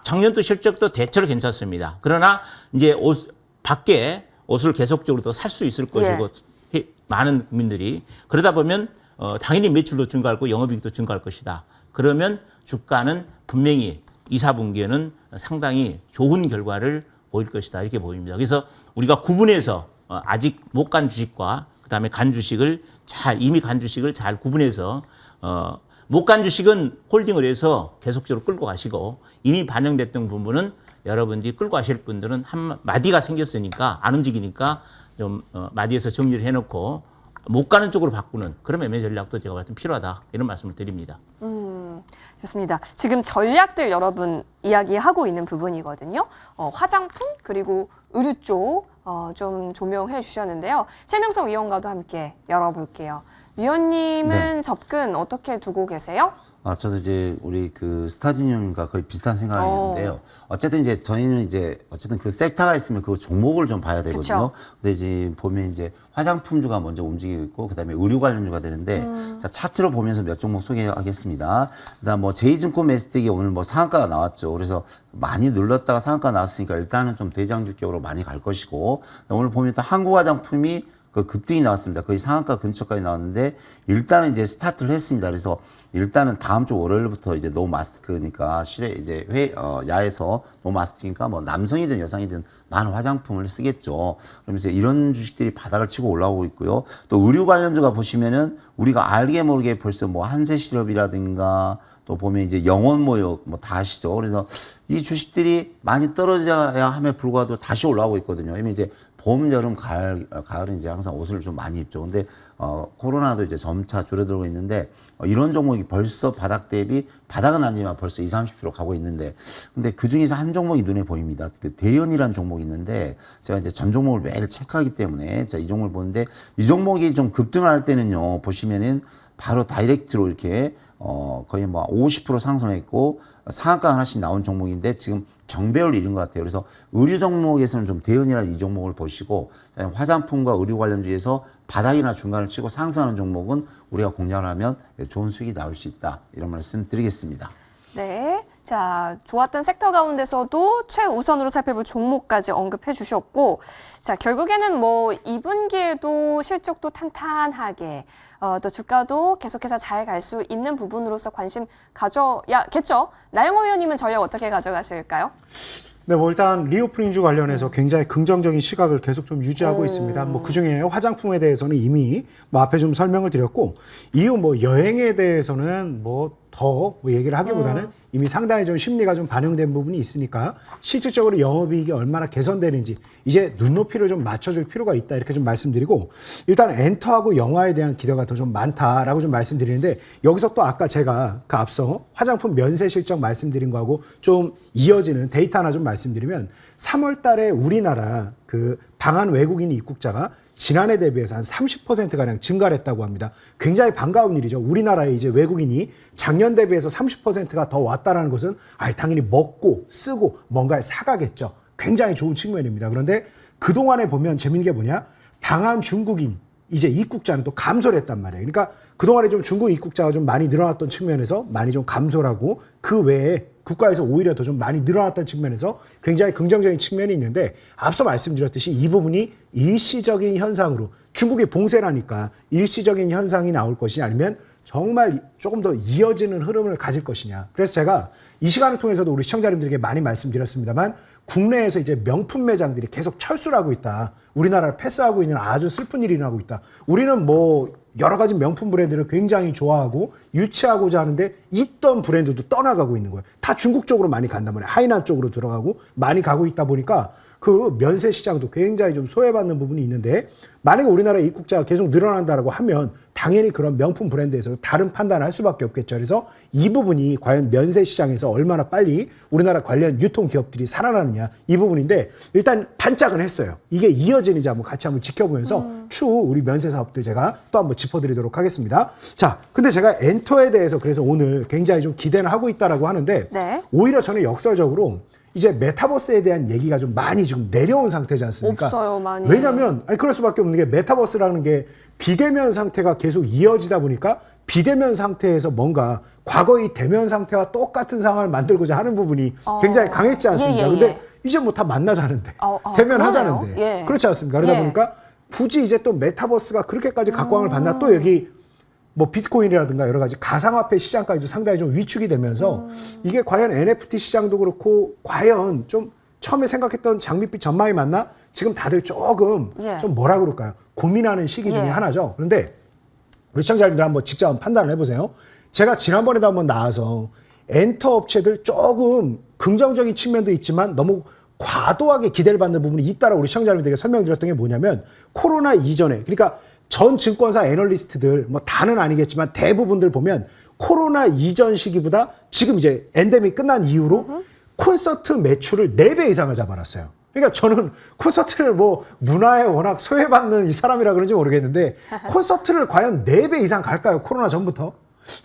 작년도 실적도 대체로 괜찮습니다. 그러나 이제 밖에 옷을 계속적으로 더 살 수 있을 것이고, 많은 국민들이 그러다 보면 당연히 매출도 증가할 거고 영업이익도 증가할 것이다. 그러면 주가는 분명히 2, 4분기에는 상당히 좋은 결과를 보일 것이다. 이렇게 보입니다. 그래서 우리가 구분해서 아직 못 간 주식과 그다음에 간 주식을 이미 간 주식을 잘 구분해서 못 간 주식은 홀딩을 해서 계속적으로 끌고 가시고, 이미 반영됐던 부분은 여러분들이 끌고 가실 분들은 한 마디가 생겼으니까 안 움직이니까 좀 마디에서 정리를 해놓고 못 가는 쪽으로 바꾸는 그런 매매 전략도 제가 봤을 때 필요하다. 이런 말씀을 드립니다. 좋습니다. 지금 전략들 여러분 이야기하고 있는 부분이거든요. 화장품 그리고 의류 쪽 좀 조명해 주셨는데요. 최명석 위원과도 함께 열어볼게요. 위원님은 접근 어떻게 두고 계세요? 저도 이제 우리 그 스타디움과 거의 비슷한 생각이 있는데요. 어쨌든 이제 저희는 이제 어쨌든 그 섹터가 있으면 그 종목을 좀 봐야 되거든요. 그쵸. 근데 이제 보면 이제 화장품주가 먼저 움직이고 있고, 그다음에 의류 관련주가 되는데, 자, 차트로 보면서 몇 종목 소개하겠습니다. 그다음 뭐 제2증권 매스틱이 오늘 뭐 상한가가 나왔죠. 그래서 많이 눌렀다가 상한가 나왔으니까 일단은 좀 대장주격으로 많이 갈 것이고, 오늘 보면 또 한국화장품이 그 급등이 나왔습니다. 거의 상한가 근처까지 나왔는데 일단은 이제 스타트를 했습니다. 그래서 일단은 다음 주 월요일부터 이제 노 마스크니까 이제 야에서 노 마스크니까 뭐 남성이든 여성이든 많은 화장품을 쓰겠죠. 그러면서 이런 주식들이 바닥을 치고 올라오고 있고요. 또 의류 관련주가 보시면은 우리가 알게 모르게 벌써 뭐 한세 시럽이라든가 또 보면 이제 영원모욕 뭐 다 아시죠. 그래서 이 주식들이 많이 떨어져야 함에 불구하고 다시 올라오고 있거든요. 왜냐면 이제 봄, 여름, 가을은 이제 항상 옷을 좀 많이 입죠. 근데, 코로나도 이제 점차 줄어들고 있는데, 이런 종목이 벌써 바닥 대비, 바닥은 아니지만 벌써 20, 30% 가고 있는데, 근데 그 중에서 한 종목이 눈에 보입니다. 그 대연이라는 종목이 있는데, 제가 이제 전 종목을 매일 체크하기 때문에, 이 종목을 보는데, 이 종목이 좀 급등을 할 때는요, 보시면은, 바로 다이렉트로 이렇게, 거의 뭐 50% 상승했고, 상한가 하나씩 나온 종목인데, 지금 정배를 이룬 것 같아요. 그래서 의류 종목에서는 좀 대연이라는 이 종목을 보시고, 화장품과 의류 관련주에서 바닥이나 중간을 치고 상승하는 종목은 우리가 공략을 하면 좋은 수익이 나올 수 있다. 이런 말씀 드리겠습니다. 네. 자, 좋았던 섹터 가운데서도 최우선으로 살펴볼 종목까지 언급해 주셨고, 자, 결국에는 뭐 2분기에도 실적도 탄탄하게, 또 주가도 계속해서 잘 갈 수 있는 부분으로서 관심 가져야겠죠? 나영호 의원님은 전략 어떻게 가져가실까요? 네, 뭐 일단 리오프닝주 관련해서 굉장히 긍정적인 시각을 계속 좀 유지하고 있습니다. 뭐 그중에 화장품에 대해서는 이미 뭐 앞에 좀 설명을 드렸고, 이후 뭐 여행에 대해서는 뭐 더 얘기를 하기보다는 이미 상당히 좀 심리가 좀 반영된 부분이 있으니까 실질적으로 영업이익이 얼마나 개선되는지 이제 눈높이를 좀 맞춰줄 필요가 있다, 이렇게 좀 말씀드리고, 일단 엔터하고 영화에 대한 기대가 더 좀 많다라고 좀 말씀드리는데, 여기서 또 아까 제가 그 앞서 화장품 면세 실적 말씀드린 거하고 좀 이어지는 데이터 하나 좀 말씀드리면, 3월 달에 우리나라 그 방한 외국인 입국자가 지난해 대비해서 한 30%가량 증가를 했다고 합니다. 굉장히 반가운 일이죠. 우리나라에 이제 외국인이 작년 대비해서 30%가 더 왔다라는 것은 당연히 먹고 쓰고 뭔가를 사가겠죠. 굉장히 좋은 측면입니다. 그런데 그동안에 보면 재밌는 게 뭐냐? 방한 중국인 이제 입국자는 또 감소를 했단 말이에요. 그러니까 그동안에 좀 중국 입국자가 좀 많이 늘어났던 측면에서 많이 좀 감소를 하고, 그 외에 국가에서 오히려 더 좀 많이 늘어났던 측면에서 굉장히 긍정적인 측면이 있는데, 앞서 말씀드렸듯이 이 부분이 일시적인 현상으로, 중국이 봉쇄라니까 일시적인 현상이 나올 것이냐, 아니면 정말 조금 더 이어지는 흐름을 가질 것이냐. 그래서 제가 이 시간을 통해서도 우리 시청자님들에게 많이 말씀드렸습니다만, 국내에서 이제 명품 매장들이 계속 철수를 하고 있다. 우리나라를 패스하고 있는 아주 슬픈 일이 일어나고 있다. 우리는 뭐 여러 가지 명품 브랜드를 굉장히 좋아하고 유치하고자 하는데, 있던 브랜드도 떠나가고 있는 거예요. 다 중국 쪽으로 많이 간단 말이에요. 하이난 쪽으로 들어가고 많이 가고 있다 보니까 그 면세 시장도 굉장히 좀 소외받는 부분이 있는데 만약에 우리나라 입국자가 계속 늘어난다라고 하면 당연히 그런 명품 브랜드에서 다른 판단을 할 수밖에 없겠죠. 그래서 이 부분이 과연 면세 시장에서 얼마나 빨리 우리나라 관련 유통 기업들이 살아나느냐 이 부분인데 일단 반짝은 했어요. 이게 이어지는지 한번 같이 한번 지켜보면서 추후 우리 면세 사업들 제가 또 한번 짚어드리도록 하겠습니다. 자, 근데 제가 엔터에 대해서 그래서 오늘 굉장히 좀 기대는 하고 있다라고 하는데 네. 오히려 저는 역설적으로 이제 메타버스에 대한 얘기가 좀 많이 지금 내려온 상태지 않습니까? 없어요, 많이. 왜냐하면 아니 그럴 수밖에 없는 게 메타버스라는 게 비대면 상태가 계속 이어지다 보니까 비대면 상태에서 뭔가 과거의 대면 상태와 똑같은 상황을 만들고자 하는 부분이 굉장히 강했지 않습니까? 예, 예, 근데 예. 이제 뭐 다 만나자는데 대면 그러네요. 하자는데 예. 그렇지 않습니까? 그러다 예. 보니까 굳이 이제 또 메타버스가 그렇게까지 각광을 받나 또 여기 뭐 비트코인이라든가 여러 가지 가상화폐 시장까지도 상당히 좀 위축이 되면서 이게 과연 NFT 시장도 그렇고 과연 좀 처음에 생각했던 장밋빛 전망이 맞나? 지금 다들 조금 예. 좀 뭐라 그럴까요? 고민하는 시기 중에 예. 하나죠. 그런데 우리 시청자님들 한번 직접 한번 판단을 해보세요. 제가 지난번에도 한번 나와서 엔터 업체들 조금 긍정적인 측면도 있지만 너무 과도하게 기대를 받는 부분이 있다라고 우리 시청자님들에게 설명드렸던 게 뭐냐면 코로나 이전에 그러니까 전 증권사 애널리스트들 뭐 다는 아니겠지만 대부분들 보면 코로나 이전 시기보다 지금 이제 엔데믹 끝난 이후로 콘서트 매출을 4배 이상을 잡아놨어요. 그러니까 저는 콘서트를 뭐 문화에 워낙 소외받는 이 사람이라 그런지 모르겠는데 콘서트를 과연 4배 이상 갈까요? 코로나 전부터?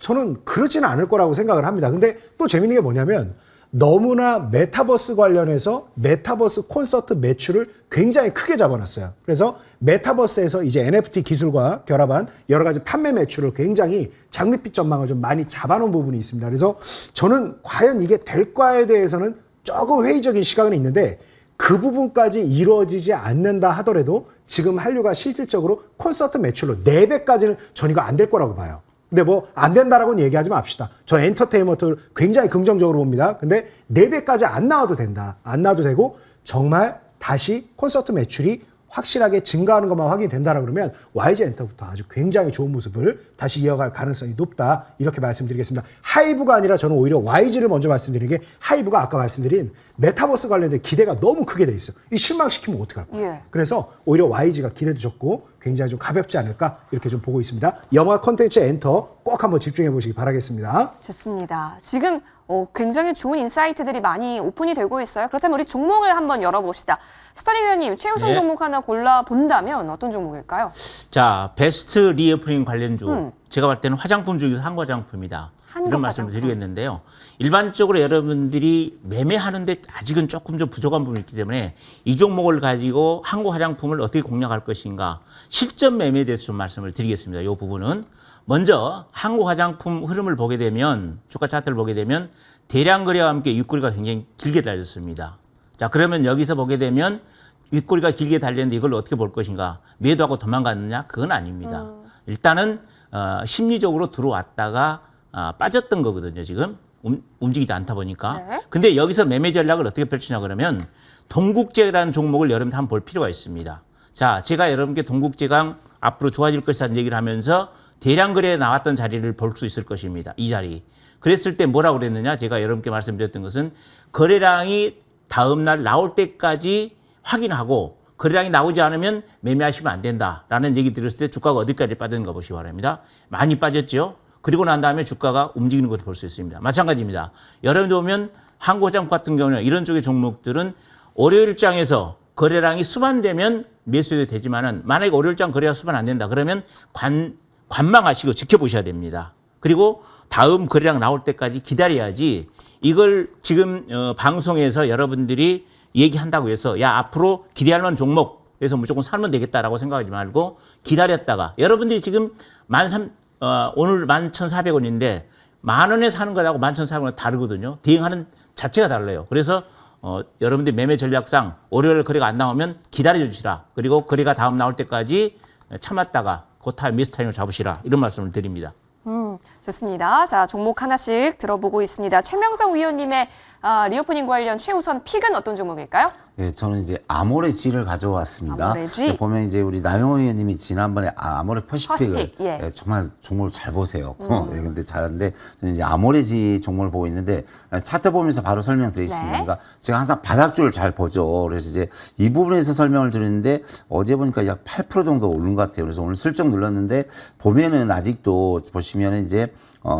저는 그러지는 않을 거라고 생각을 합니다. 근데 또 재밌는 게 뭐냐면 너무나 메타버스 관련해서 메타버스 콘서트 매출을 굉장히 크게 잡아놨어요. 그래서 메타버스에서 이제 NFT 기술과 결합한 여러 가지 판매 매출을 굉장히 장밋빛 전망을 좀 많이 잡아놓은 부분이 있습니다. 그래서 저는 과연 이게 될까에 대해서는 조금 회의적인 시각은 있는데 그 부분까지 이루어지지 않는다 하더라도 지금 한류가 실질적으로 콘서트 매출로 4배까지는 전 이거 안 될 거라고 봐요. 근데 뭐 안 된다라고는 얘기하지 맙시다. 저 엔터테인먼트를 굉장히 긍정적으로 봅니다. 근데 4배까지 안 나와도 된다. 안 나와도 되고 정말 다시 콘서트 매출이 확실하게 증가하는 것만 확인이 된다라 그러면 YG 엔터부터 아주 굉장히 좋은 모습을 다시 이어갈 가능성이 높다. 이렇게 말씀드리겠습니다. 하이브가 아니라 저는 오히려 YG를 먼저 말씀드리는 게 하이브가 아까 말씀드린 메타버스 관련된 기대가 너무 크게 돼 있어요. 이 실망시키면 어떡할 거예요. 예. 그래서 오히려 YG가 기대도 좋고 굉장히 좀 가볍지 않을까 이렇게 좀 보고 있습니다. 영화 콘텐츠 엔터 꼭 한번 집중해 보시기 바라겠습니다. 좋습니다. 지금 굉장히 좋은 인사이트들이 많이 오픈이 되고 있어요. 그렇다면 우리 종목을 한번 열어봅시다. 스타리 위원님, 최우선 네. 종목 하나 골라본다면 어떤 종목일까요? 자, 베스트 리오프닝 관련주. 제가 볼 때는 화장품 중에서 한국 화장품이다. 이런 말씀을 화장품. 드리겠는데요. 일반적으로 여러분들이 매매하는데 아직은 조금 좀 부족한 부분이 있기 때문에 이 종목을 가지고 한국 화장품을 어떻게 공략할 것인가 실전 매매에 대해서 좀 말씀을 드리겠습니다. 이 부분은 먼저 한국 화장품 흐름을 보게 되면 주가 차트를 보게 되면 대량 거래와 함께 윗꼬리가 굉장히 길게 달렸습니다. 자, 그러면 여기서 보게 되면 윗꼬리가 길게 달렸는데 이걸 어떻게 볼 것인가? 매도하고 도망갔느냐? 그건 아닙니다. 일단은 심리적으로 들어왔다가 빠졌던 거거든요. 지금 움직이지 않다 보니까. 네. 근데 여기서 매매 전략을 어떻게 펼치냐 그러면 동국제라는 종목을 여러분 한번 볼 필요가 있습니다. 자, 제가 여러분께 동국제가 앞으로 좋아질 것이라는 얘기를 하면서 대량 거래에 나왔던 자리를 볼 수 있을 것입니다. 이 자리. 그랬을 때 뭐라고 그랬느냐? 제가 여러분께 말씀드렸던 것은 거래량이 다음 날 나올 때까지 확인하고 거래량이 나오지 않으면 매매하시면 안 된다라는 얘기 들었을 때 주가가 어디까지 빠졌는가 보시기 바랍니다. 많이 빠졌죠. 그리고 난 다음에 주가가 움직이는 것을 볼 수 있습니다. 마찬가지입니다. 여러분들 보면 한국화장품 같은 경우는 이런 쪽의 종목들은 월요일장에서 거래량이 수반되면 매수해도 되지만은 만약에 월요일장 거래가 수반 안 된다 그러면 관망하시고 지켜보셔야 됩니다. 그리고 다음 거래량 나올 때까지 기다려야지 이걸 지금 방송에서 여러분들이 얘기한다고 해서 야 앞으로 기대할 만한 종목에서 무조건 사면 되겠다라고 생각하지 말고 기다렸다가 여러분들이 지금 오늘 11,400원인데 10,000원에 사는 거하고 11,400원은 다르거든요. 대응하는 자체가 달라요. 그래서 여러분들 매매 전략상 월요일 거래가 안 나오면 기다려 주시라. 그리고 거래가 다음 나올 때까지 참았다가 그 타임 미스 타임을 잡으시라. 이런 말씀을 드립니다. 좋습니다. 자, 종목 하나씩 들어보고 있습니다. 최명성 위원님의 리오프닝 관련 최우선 픽은 어떤 종목일까요? 예, 저는 이제 아모레G를 가져왔습니다. 아모레G? 보면 이제 우리 나영호 의원님이 지난번에 아모레 퍼시픽을 퍼시픽, 예. 예, 정말 종목을 잘 보세요. 예, 근데 잘하는데 저는 이제 아모레G 종목을 보고 있는데 차트 보면서 바로 설명드리겠습니다. 네. 그러니까 제가 항상 바닥줄을 잘 보죠. 그래서 이제 이 부분에서 설명을 드리는데 어제 보니까 약 8% 정도 오른 것 같아요. 그래서 오늘 슬쩍 눌렀는데 보면은 아직도 보시면은 이제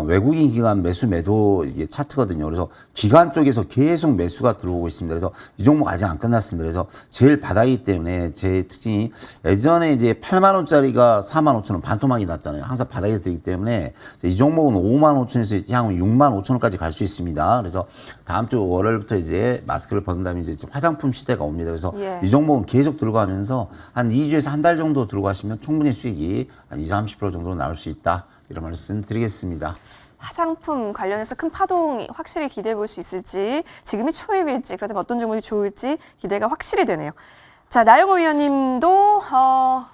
외국인 기관 매수 매도 이게 차트거든요. 그래서 기관 쪽에서 계속 매수가 들어오고 있습니다. 그래서 이 종목 아직 안 끝났습니다. 그래서 제일 바닥이기 때문에 제 특징이 예전에 이제 8만 원짜리가 4만 5천 원 반토막이 났잖아요. 항상 바닥에서 들기 때문에 이 종목은 5만 5천에서 향후 6만 5천 원까지 갈 수 있습니다. 그래서 다음 주 월요일부터 이제 마스크를 벗은 다음에 이제 화장품 시대가 옵니다. 그래서 예. 이 종목은 계속 들어가면서 한 2주에서 한 달 정도 들어가시면 충분히 수익이 한 20, 30% 정도로 나올 수 있다. 이런 말씀 드리겠습니다. 화장품 관련해서 큰 파동이 확실히 기대해 볼 수 있을지, 지금이 초입일지, 그렇다면 어떤 종목이 좋을지 기대가 확실히 되네요. 자, 나영호 위원님도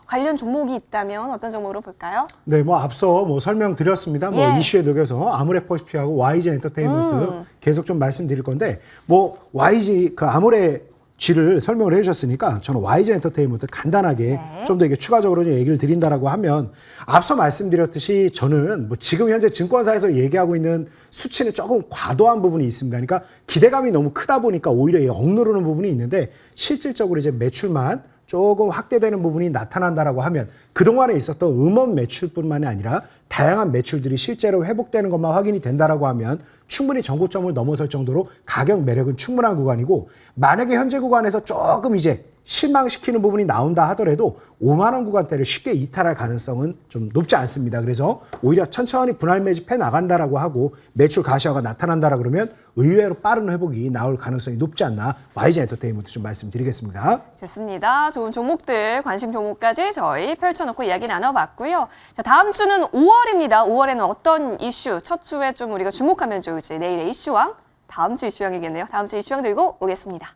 관련 종목이 있다면 어떤 종목으로 볼까요? 네, 뭐 앞서 뭐 설명드렸습니다. 뭐 예. 이슈에 녹여서 아모레 퍼시픽하고 YG 엔터테인먼트 계속 좀 말씀드릴 건데, 뭐 YG 그 아모레 G를 설명을 해주셨으니까 저는 YG 엔터테인먼트 간단하게 네. 좀 더 이게 추가적으로 좀 얘기를 드린다라고 하면, 앞서 말씀드렸듯이 저는 뭐 지금 현재 증권사에서 얘기하고 있는 수치는 조금 과도한 부분이 있습니다. 그러니까 기대감이 너무 크다 보니까 오히려 억누르는 부분이 있는데, 실질적으로 이제 매출만 조금 확대되는 부분이 나타난다라고 하면 그동안에 있었던 음원 매출뿐만이 아니라 다양한 매출들이 실제로 회복되는 것만 확인이 된다라고 하면 충분히 전고점을 넘어설 정도로 가격 매력은 충분한 구간이고, 만약에 현재 구간에서 조금 이제 실망시키는 부분이 나온다 하더라도 5만 원 구간대를 쉽게 이탈할 가능성은 좀 높지 않습니다. 그래서 오히려 천천히 분할 매집해 나간다라고 하고 매출 가시화가 나타난다라 그러면 의외로 빠른 회복이 나올 가능성이 높지 않나, YG 엔터테인먼트 좀 말씀드리겠습니다. 좋습니다. 좋은 종목들, 관심 종목까지 저희 펼쳐놓고 이야기 나눠봤고요. 자, 다음 주는 5월입니다. 5월에는 어떤 이슈, 첫 주에 좀 우리가 주목하면 좋을지, 내일의 이슈왕, 다음 주 이슈왕이겠네요. 다음 주 이슈왕 들고 오겠습니다.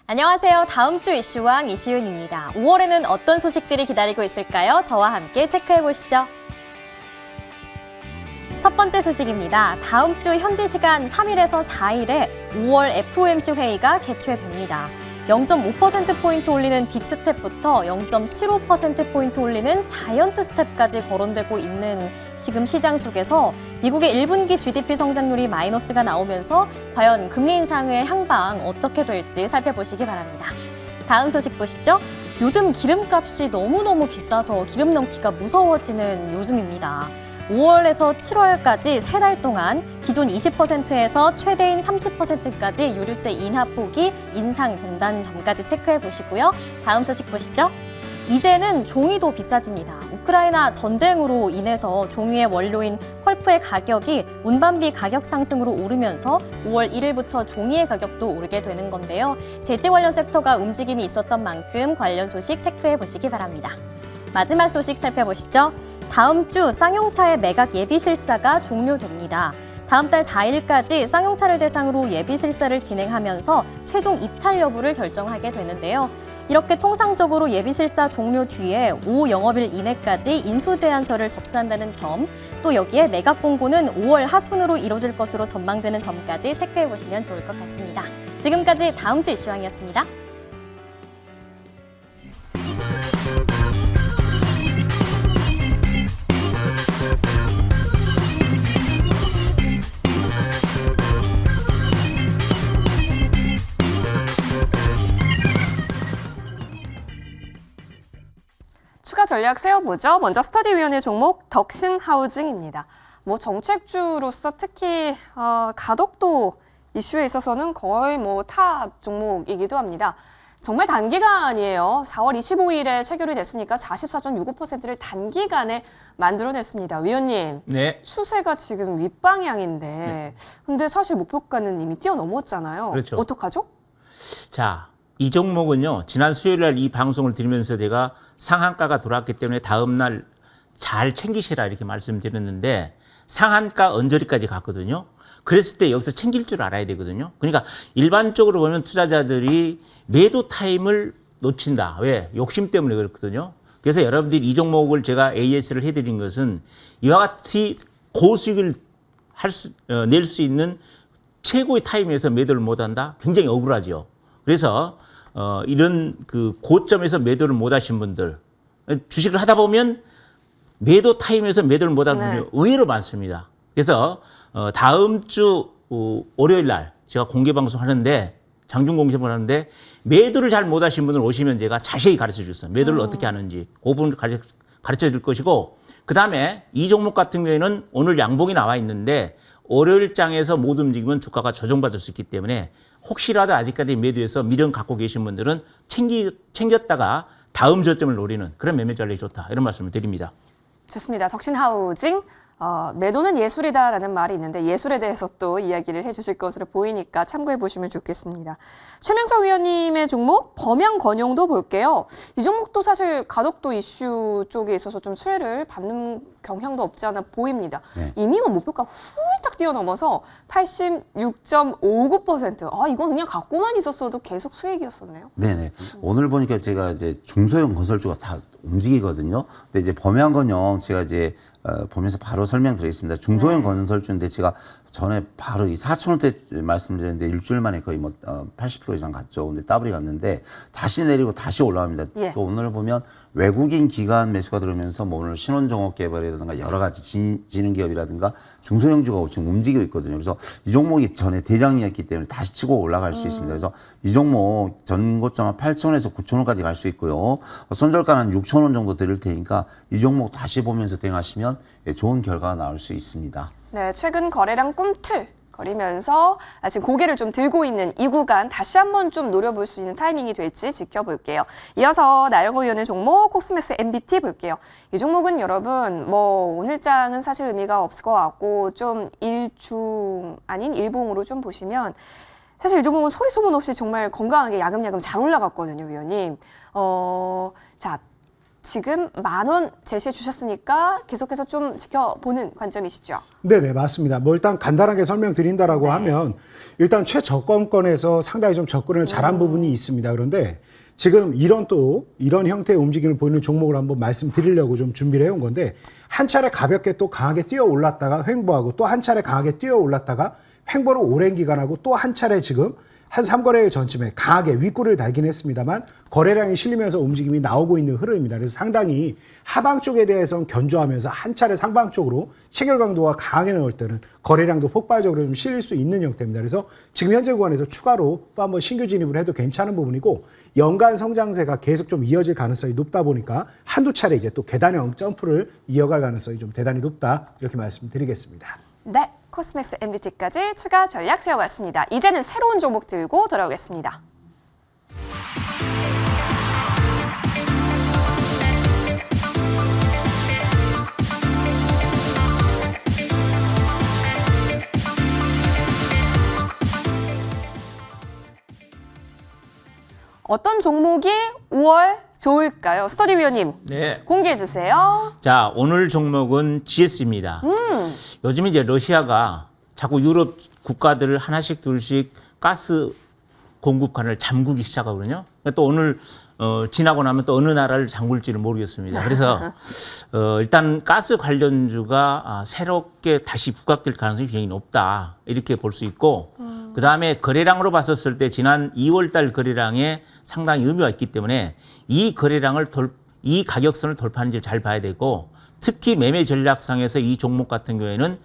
안녕하세요. 다음 주 이슈왕 이시은입니다. 5월에는 어떤 소식들이 기다리고 있을까요? 저와 함께 체크해 보시죠. 첫 번째 소식입니다. 다음 주 현지 시간 3일에서 4일에 5월 FOMC 회의가 개최됩니다. 0.5%포인트 올리는 빅스텝부터 0.75%포인트 올리는 자이언트 스텝까지 거론되고 있는 지금 시장 속에서 미국의 1분기 GDP 성장률이 마이너스가 나오면서 과연 금리 인상의 향방 어떻게 될지 살펴보시기 바랍니다. 다음 소식 보시죠. 요즘 기름값이 너무너무 비싸서 기름 넣기가 무서워지는 요즘입니다. 5월에서 7월까지 3달 동안 기존 20%에서 최대인 30%까지 유류세 인하폭이 인상된다는 점까지 체크해 보시고요. 다음 소식 보시죠. 이제는 종이도 비싸집니다. 우크라이나 전쟁으로 인해서 종이의 원료인 펄프의 가격이 운반비 가격 상승으로 오르면서 5월 1일부터 종이의 가격도 오르게 되는 건데요. 제재 관련 섹터가 움직임이 있었던 만큼 관련 소식 체크해 보시기 바랍니다. 마지막 소식 살펴보시죠. 다음 주 쌍용차의 매각 예비 실사가 종료됩니다. 다음 달 4일까지 쌍용차를 대상으로 예비 실사를 진행하면서 최종 입찰 여부를 결정하게 되는데요. 이렇게 통상적으로 예비 실사 종료 뒤에 5 영업일 이내까지 인수 제안서를 접수한다는 점, 또 여기에 매각 공고는 5월 하순으로 이루어질 것으로 전망되는 점까지 체크해 보시면 좋을 것 같습니다. 지금까지 다음 주 이슈왕이었습니다. 추가 전략 세워보죠. 먼저 스터디위원회 종목 덕신하우징입니다. 뭐 정책주로서 특히 가덕도 이슈에 있어서는 거의 뭐 탑 종목이기도 합니다. 정말 단기간이에요. 4월 25일에 체결이 됐으니까 44.65%를 단기간에 만들어냈습니다. 위원님, 네. 추세가 지금 윗방향인데 근데 사실 목표가는 이미 뛰어넘었잖아요. 그렇죠. 어떡하죠? 자, 이 종목은요. 지난 수요일 날 이 방송을 들으면서 제가 상한가가 돌아왔기 때문에 다음 날 잘 챙기시라 이렇게 말씀드렸는데 상한가 언저리까지 갔거든요. 그랬을 때 여기서 챙길 줄 알아야 되거든요. 그러니까 일반적으로 보면 투자자들이 매도 타임을 놓친다. 왜? 욕심 때문에 그렇거든요. 그래서 여러분들이 이 종목을 제가 AS를 해드린 것은 이와 같이 고수익을 낼 수 있는 최고의 타임에서 매도를 못한다? 굉장히 억울하죠. 그래서 이런 그 고점에서 매도를 못하신 분들, 주식을 하다 보면 매도 타임에서 매도를 못하는 분이 의외로 많습니다. 그래서 다음 주 월요일 날 제가 공개 방송 하는데 장중 공개방송을 하는데 매도를 잘 못하신 분들 오시면 제가 자세히 가르쳐 주겠습니다. 매도를 어떻게 하는지 그 부분을 가르쳐 줄 것이고 그다음에 이 종목 같은 경우에는 오늘 양봉이 나와 있는데 월요일 장에서 못 움직이면 주가가 조정받을 수 있기 때문에 혹시라도 아직까지 매도해서 미련 갖고 계신 분들은 챙겼다가 다음 저점을 노리는 그런 매매 전략이 좋다. 이런 말씀을 드립니다. 좋습니다. 덕신하우징. 매도는 예술이다라는 말이 있는데 예술에 대해서 또 이야기를 해주실 것으로 보이니까 참고해 보시면 좋겠습니다. 최명석 위원님의 종목 범양 건용도 볼게요. 이 종목도 사실 가덕도 이슈 쪽에 있어서 좀 수혜를 받는 경향도 없지 않아 보입니다. 네. 이미 뭐 목표가 훌쩍 뛰어넘어서 86.59%. 이건 그냥 갖고만 있었어도 계속 수익이었었네요. 네네. 오늘 보니까 제가 이제 중소형 건설주가 다 움직이거든요. 근데 이제 범양건영 제가 이제 보면서 바로 설명드리겠습니다. 중소형 건설주인데 제가 전에 바로 이 4,000원대 말씀드렸는데 일주일 만에 거의 뭐 80% 이상 갔죠. 근데 더블이 갔는데 다시 내리고 다시 올라갑니다. 예. 또 오늘 보면 외국인 기관 매수가 들어오면서 뭐 오늘 신혼종업 개발이라든가 여러 가지 지능기업이라든가 중소형주가 지금 움직이고 있거든요. 그래서 이 종목이 전에 대장이었기 때문에 다시 치고 올라갈 수 있습니다. 그래서 이 종목 전고점 8,000원에서 9,000원까지 갈 수 있고요. 손절가는 한 6,000원 정도 드릴 테니까 이 종목 다시 보면서 대응하시면 좋은 결과가 나올 수 있습니다. 네, 최근 거래량 꿈틀거리면서 지금 고개를 좀 들고 있는 이 구간 다시 한번 좀 노려볼 수 있는 타이밍이 될지 지켜볼게요. 이어서 나영호 위원의 종목 코스맥스 MBT 볼게요. 이 종목은 여러분 뭐 오늘장은 사실 의미가 없을 것 같고 좀 일중 아닌 일봉으로 좀 보시면 사실 이 종목은 소리 소문 없이 정말 건강하게 야금야금 잘 올라갔거든요, 위원님. 자. 지금 10,000원 제시해 주셨으니까 계속해서 좀 지켜보는 관점이시죠? 네네, 맞습니다. 뭐 일단 간단하게 설명드린다라고 하면 일단 최저권권에서 상당히 좀 접근을 잘한 부분이 있습니다. 그런데 지금 이런 형태의 움직임을 보이는 종목을 한번 말씀드리려고 좀 준비를 해온 건데 한 차례 가볍게 또 강하게 뛰어 올랐다가 횡보하고 또 한 차례 강하게 뛰어 올랐다가 횡보를 오랜 기간하고 또 한 차례 지금 한 3거래일 전쯤에 강하게 윗골을 달긴 했습니다만 거래량이 실리면서 움직임이 나오고 있는 흐름입니다. 그래서 상당히 하방 쪽에 대해서는 견조하면서 한 차례 상방 쪽으로 체결 강도가 강하게 나올 때는 거래량도 폭발적으로 좀 실릴 수 있는 형태입니다. 그래서 지금 현재 구간에서 추가로 또 한번 신규 진입을 해도 괜찮은 부분이고 연간 성장세가 계속 좀 이어질 가능성이 높다 보니까 한두 차례 이제 또 계단형 점프를 이어갈 가능성이 좀 대단히 높다 이렇게 말씀드리겠습니다. 네, 코스맥스 MBT까지 추가 전략 세워봤습니다. 이제는 새로운 종목 들고 돌아오겠습니다. 어떤 종목이 5월 좋을까요? 스터디 위원님, 네. 공개해 주세요. 자, 오늘 종목은 GS입니다. 요즘 이제 러시아가 자꾸 유럽 국가들을 하나씩 둘씩 가스 공급관을 잠그기 시작하거든요. 또 오늘 지나고 나면 또 어느 나라를 잠글지를 모르겠습니다. 그래서 일단 가스 관련주가 새롭게 다시 부각될 가능성이 굉장히 높다. 이렇게 볼 수 있고 그다음에 거래량으로 봤었을 때 지난 2월 달 거래량에 상당히 의미가 있기 때문에 이 거래량을 이 가격선을 돌파하는지 잘 봐야 되고 특히 매매 전략상에서 이 종목 같은 경우에는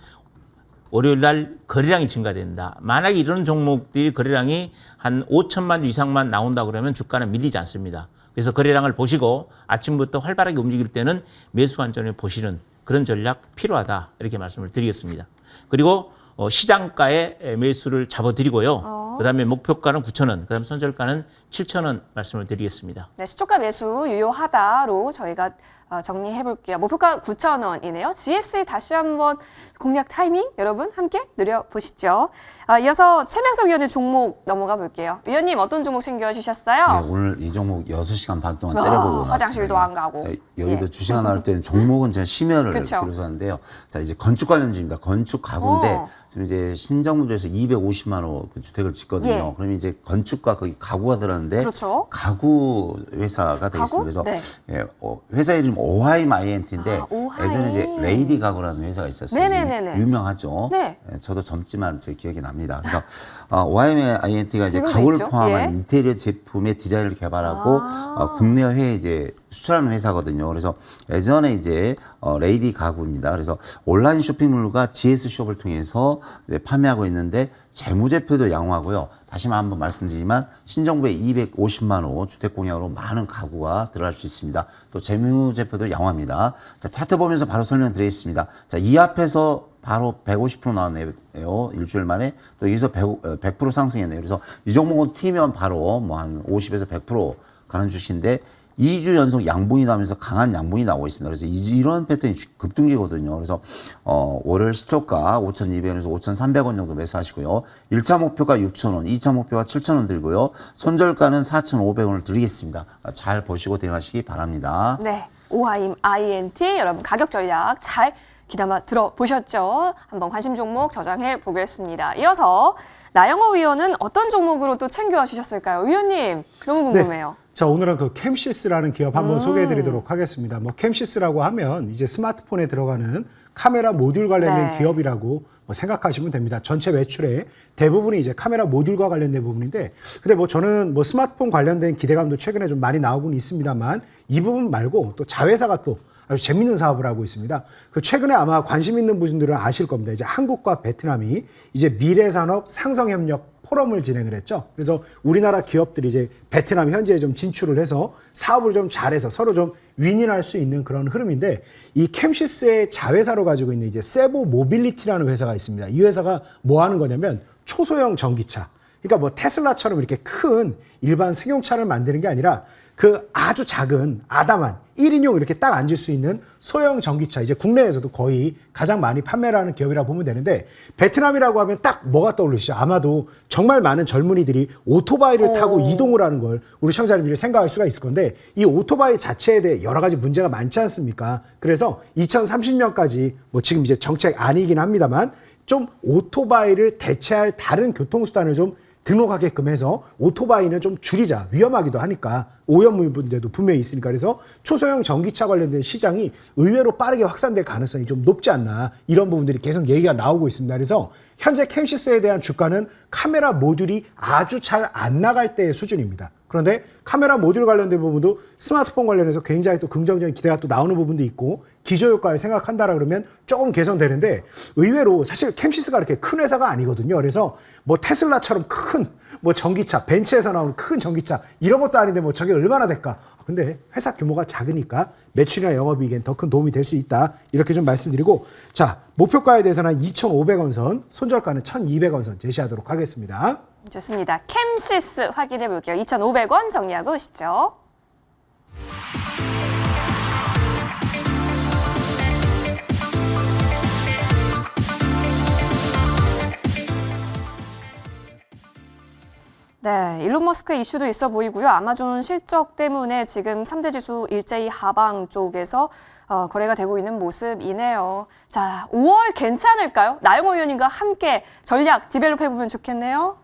월요일 날 거래량이 증가된다. 만약에 이런 종목들이 거래량이 한 5천만 주 이상만 나온다 그러면 주가는 밀리지 않습니다. 그래서 거래량을 보시고 아침부터 활발하게 움직일 때는 매수 관점을 보시는 그런 전략 필요하다. 이렇게 말씀을 드리겠습니다. 그리고 시장가에 매수를 잡아드리고요. 그다음에 목표가는 9,000원, 그다음에 손절가는 7,000원 말씀을 드리겠습니다. 네, 시초가 매수 유효하다로 저희가 정리해 볼게요. 목표가 9,000원이네요. GS 다시 한번 공략 타이밍 여러분 함께 누려보시죠. 이어서 최명석 위원의 종목 넘어가 볼게요. 위원님 어떤 종목 챙겨주셨어요? 네, 오늘 이 종목 6시간 반 동안 째려보고 나왔습니다. 화장실도 안 가고. 자, 여기도 예. 주시가 나올 때는 종목은 제가 심혈을 그쵸. 기울여서 하는데요. 자, 이제 건축 관련주입니다. 건축 가구인데 지금 이제 신정부에서 250만 호 그 주택을 짓거든요. 예. 그러면 이제 건축과 거기 가구가 들어가는데 그렇죠. 가구 회사가 되어 가구? 있습니다. 그래서 네. 예, 회사 이름 오하임 INT인데 오하임. 예전에 이제 레이디 가구라는 회사가 있었어요. 네네네네. 유명하죠. 네. 예, 저도 젊지만 제 기억이 납니다. 그래서 오하임 INT가 이제 지금도 가구를 있죠. 포함한 예. 인테리어 제품의 디자인을 개발하고 국내외에 이제 수출하는 회사거든요. 그래서 예전에 이제 레이디 가구입니다. 그래서 온라인 쇼핑몰과 GS숍을 통해서 이제 판매하고 있는데 재무제표도 양호하고요. 다시 한번 말씀드리지만 신정부의 250만 호 주택 공약으로 많은 가구가 들어갈 수 있습니다. 또 재무제표도 양호합니다. 자, 차트 보면서 바로 설명드리겠습니다. 자, 이 앞에서 바로 150% 나왔네요. 일주일 만에. 또 여기서 100% 상승했네요. 그래서 이 종목은 튀면 바로 뭐 한 50에서 100% 가는 주식인데 2주 연속 양분이 나오면서 강한 양분이 나오고 있습니다. 그래서 이런 패턴이 급등기거든요. 그래서 월요일 시초가 5,200원에서 5,300원 정도 매수하시고요. 1차 목표가 6,000원, 2차 목표가 7,000원 들고요. 손절가는 4,500원을 드리겠습니다. 잘 보시고 대응하시기 바랍니다. 네, 오하임 INT 여러분 가격 전략 잘 귀담아 들어보셨죠? 한번 관심 종목 저장해 보겠습니다. 이어서 나영호 위원은 어떤 종목으로 또 챙겨와 주셨을까요? 위원님 너무 궁금해요. 자, 오늘은 그 캠시스라는 기업 한번 소개해 드리도록 하겠습니다. 뭐 캠시스라고 하면 이제 스마트폰에 들어가는 카메라 모듈 관련된 네. 기업이라고 뭐 생각하시면 됩니다. 전체 매출의 대부분이 이제 카메라 모듈과 관련된 부분인데, 근데 뭐 저는 뭐 스마트폰 관련된 기대감도 최근에 좀 많이 나오고는 있습니다만 이 부분 말고 또 자회사가 또 아주 재밌는 사업을 하고 있습니다. 그 최근에 아마 관심 있는 분들은 아실 겁니다. 이제 한국과 베트남이 이제 미래산업 상성협력 포럼을 진행을 했죠. 그래서 우리나라 기업들이 이제 베트남 현지에 좀 진출을 해서 사업을 좀 잘해서 서로 좀 윈윈할 수 있는 그런 흐름인데, 이 캠시스의 자회사로 가지고 있는 이제 세보 모빌리티라는 회사가 있습니다. 이 회사가 뭐 하는 거냐면 초소형 전기차. 그러니까 뭐 테슬라처럼 이렇게 큰 일반 승용차를 만드는 게 아니라 그 아주 작은 아담한 1인용 이렇게 딱 앉을 수 있는 소형 전기차, 이제 국내에서도 거의 가장 많이 판매를 하는 기업이라 보면 되는데, 베트남이라고 하면 딱 뭐가 떠오르시죠? 아마도 정말 많은 젊은이들이 오토바이를 타고 이동을 하는 걸 우리 시청자님들이 생각할 수가 있을 건데, 이 오토바이 자체에 대해 여러 가지 문제가 많지 않습니까? 그래서 2030년까지 뭐 지금 이제 정책 아니긴 합니다만 좀 오토바이를 대체할 다른 교통수단을 좀 등록하게끔 해서 오토바이는 좀 줄이자, 위험하기도 하니까 오염 문제도 분명히 있으니까. 그래서 초소형 전기차 관련된 시장이 의외로 빠르게 확산될 가능성이 좀 높지 않나, 이런 부분들이 계속 얘기가 나오고 있습니다. 그래서 현재 캠시스에 대한 주가는 카메라 모듈이 아주 잘 안 나갈 때의 수준입니다. 그런데 카메라 모듈 관련된 부분도 스마트폰 관련해서 굉장히 또 긍정적인 기대가 또 나오는 부분도 있고, 기저효과를 생각한다라 그러면 조금 개선되는데, 의외로 사실 캠시스가 그렇게 큰 회사가 아니거든요. 그래서 뭐 테슬라처럼 큰 뭐 전기차, 벤츠에서 나오는 큰 전기차 이런 것도 아닌데 뭐 저게 얼마나 될까? 근데 회사 규모가 작으니까 매출이나 영업이익엔 더 큰 도움이 될 수 있다, 이렇게 좀 말씀드리고, 자, 목표가에 대해서는 2,500원 선, 손절가는 1,200원 선 제시하도록 하겠습니다. 좋습니다. 캠시스 확인해 볼게요. 2,500원 정리하고 오시죠. 네, 일론 머스크의 이슈도 있어 보이고요. 아마존 실적 때문에 지금 3대 지수 일제히 하방 쪽에서 거래가 되고 있는 모습이네요. 자, 5월 괜찮을까요? 나영호 의원님과 함께 전략 디벨롭 해보면 좋겠네요.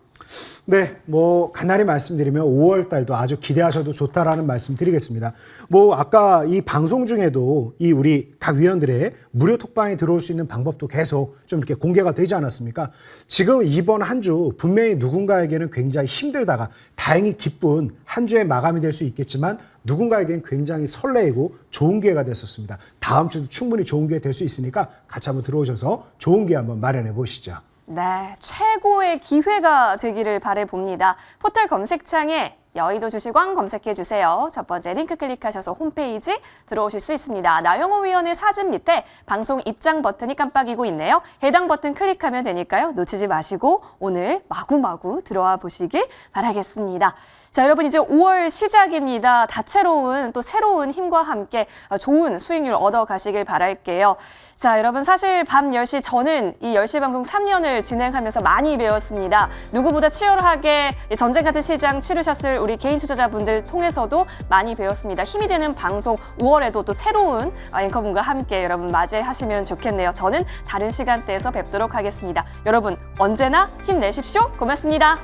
네, 뭐 간단히 말씀드리면 5월 달도 아주 기대하셔도 좋다라는 말씀 드리겠습니다. 뭐 아까 이 방송 중에도 이 우리 각 위원들의 무료 톡방에 들어올 수 있는 방법도 계속 좀 이렇게 공개가 되지 않았습니까? 지금 이번 한 주 분명히 누군가에게는 굉장히 힘들다가 다행히 기쁜 한 주의 마감이 될 수 있겠지만, 누군가에게는 굉장히 설레이고 좋은 기회가 됐었습니다. 다음 주도 충분히 좋은 기회 될 수 있으니까 같이 한번 들어오셔서 좋은 기회 한번 마련해 보시죠. 네, 최고의 기회가 되기를 바라봅니다. 포털 검색창에 여의도 주식왕 검색해 주세요. 첫 번째 링크 클릭하셔서 홈페이지 들어오실 수 있습니다. 나영호 위원의 사진 밑에 방송 입장 버튼이 깜빡이고 있네요. 해당 버튼 클릭하면 되니까요. 놓치지 마시고 오늘 마구마구 들어와 보시길 바라겠습니다. 자, 여러분 이제 5월 시작입니다. 다채로운 또 새로운 힘과 함께 좋은 수익률 얻어 가시길 바랄게요. 자, 여러분 사실 밤 10시 저는 이 10시 방송 3년을 진행하면서 많이 배웠습니다. 누구보다 치열하게 전쟁 같은 시장 치르셨을 우리 개인 투자자분들 통해서도 많이 배웠습니다. 힘이 되는 방송 5월에도 또 새로운 앵커분과 함께 여러분 맞이하시면 좋겠네요. 저는 다른 시간대에서 뵙도록 하겠습니다. 여러분 언제나 힘내십시오. 고맙습니다.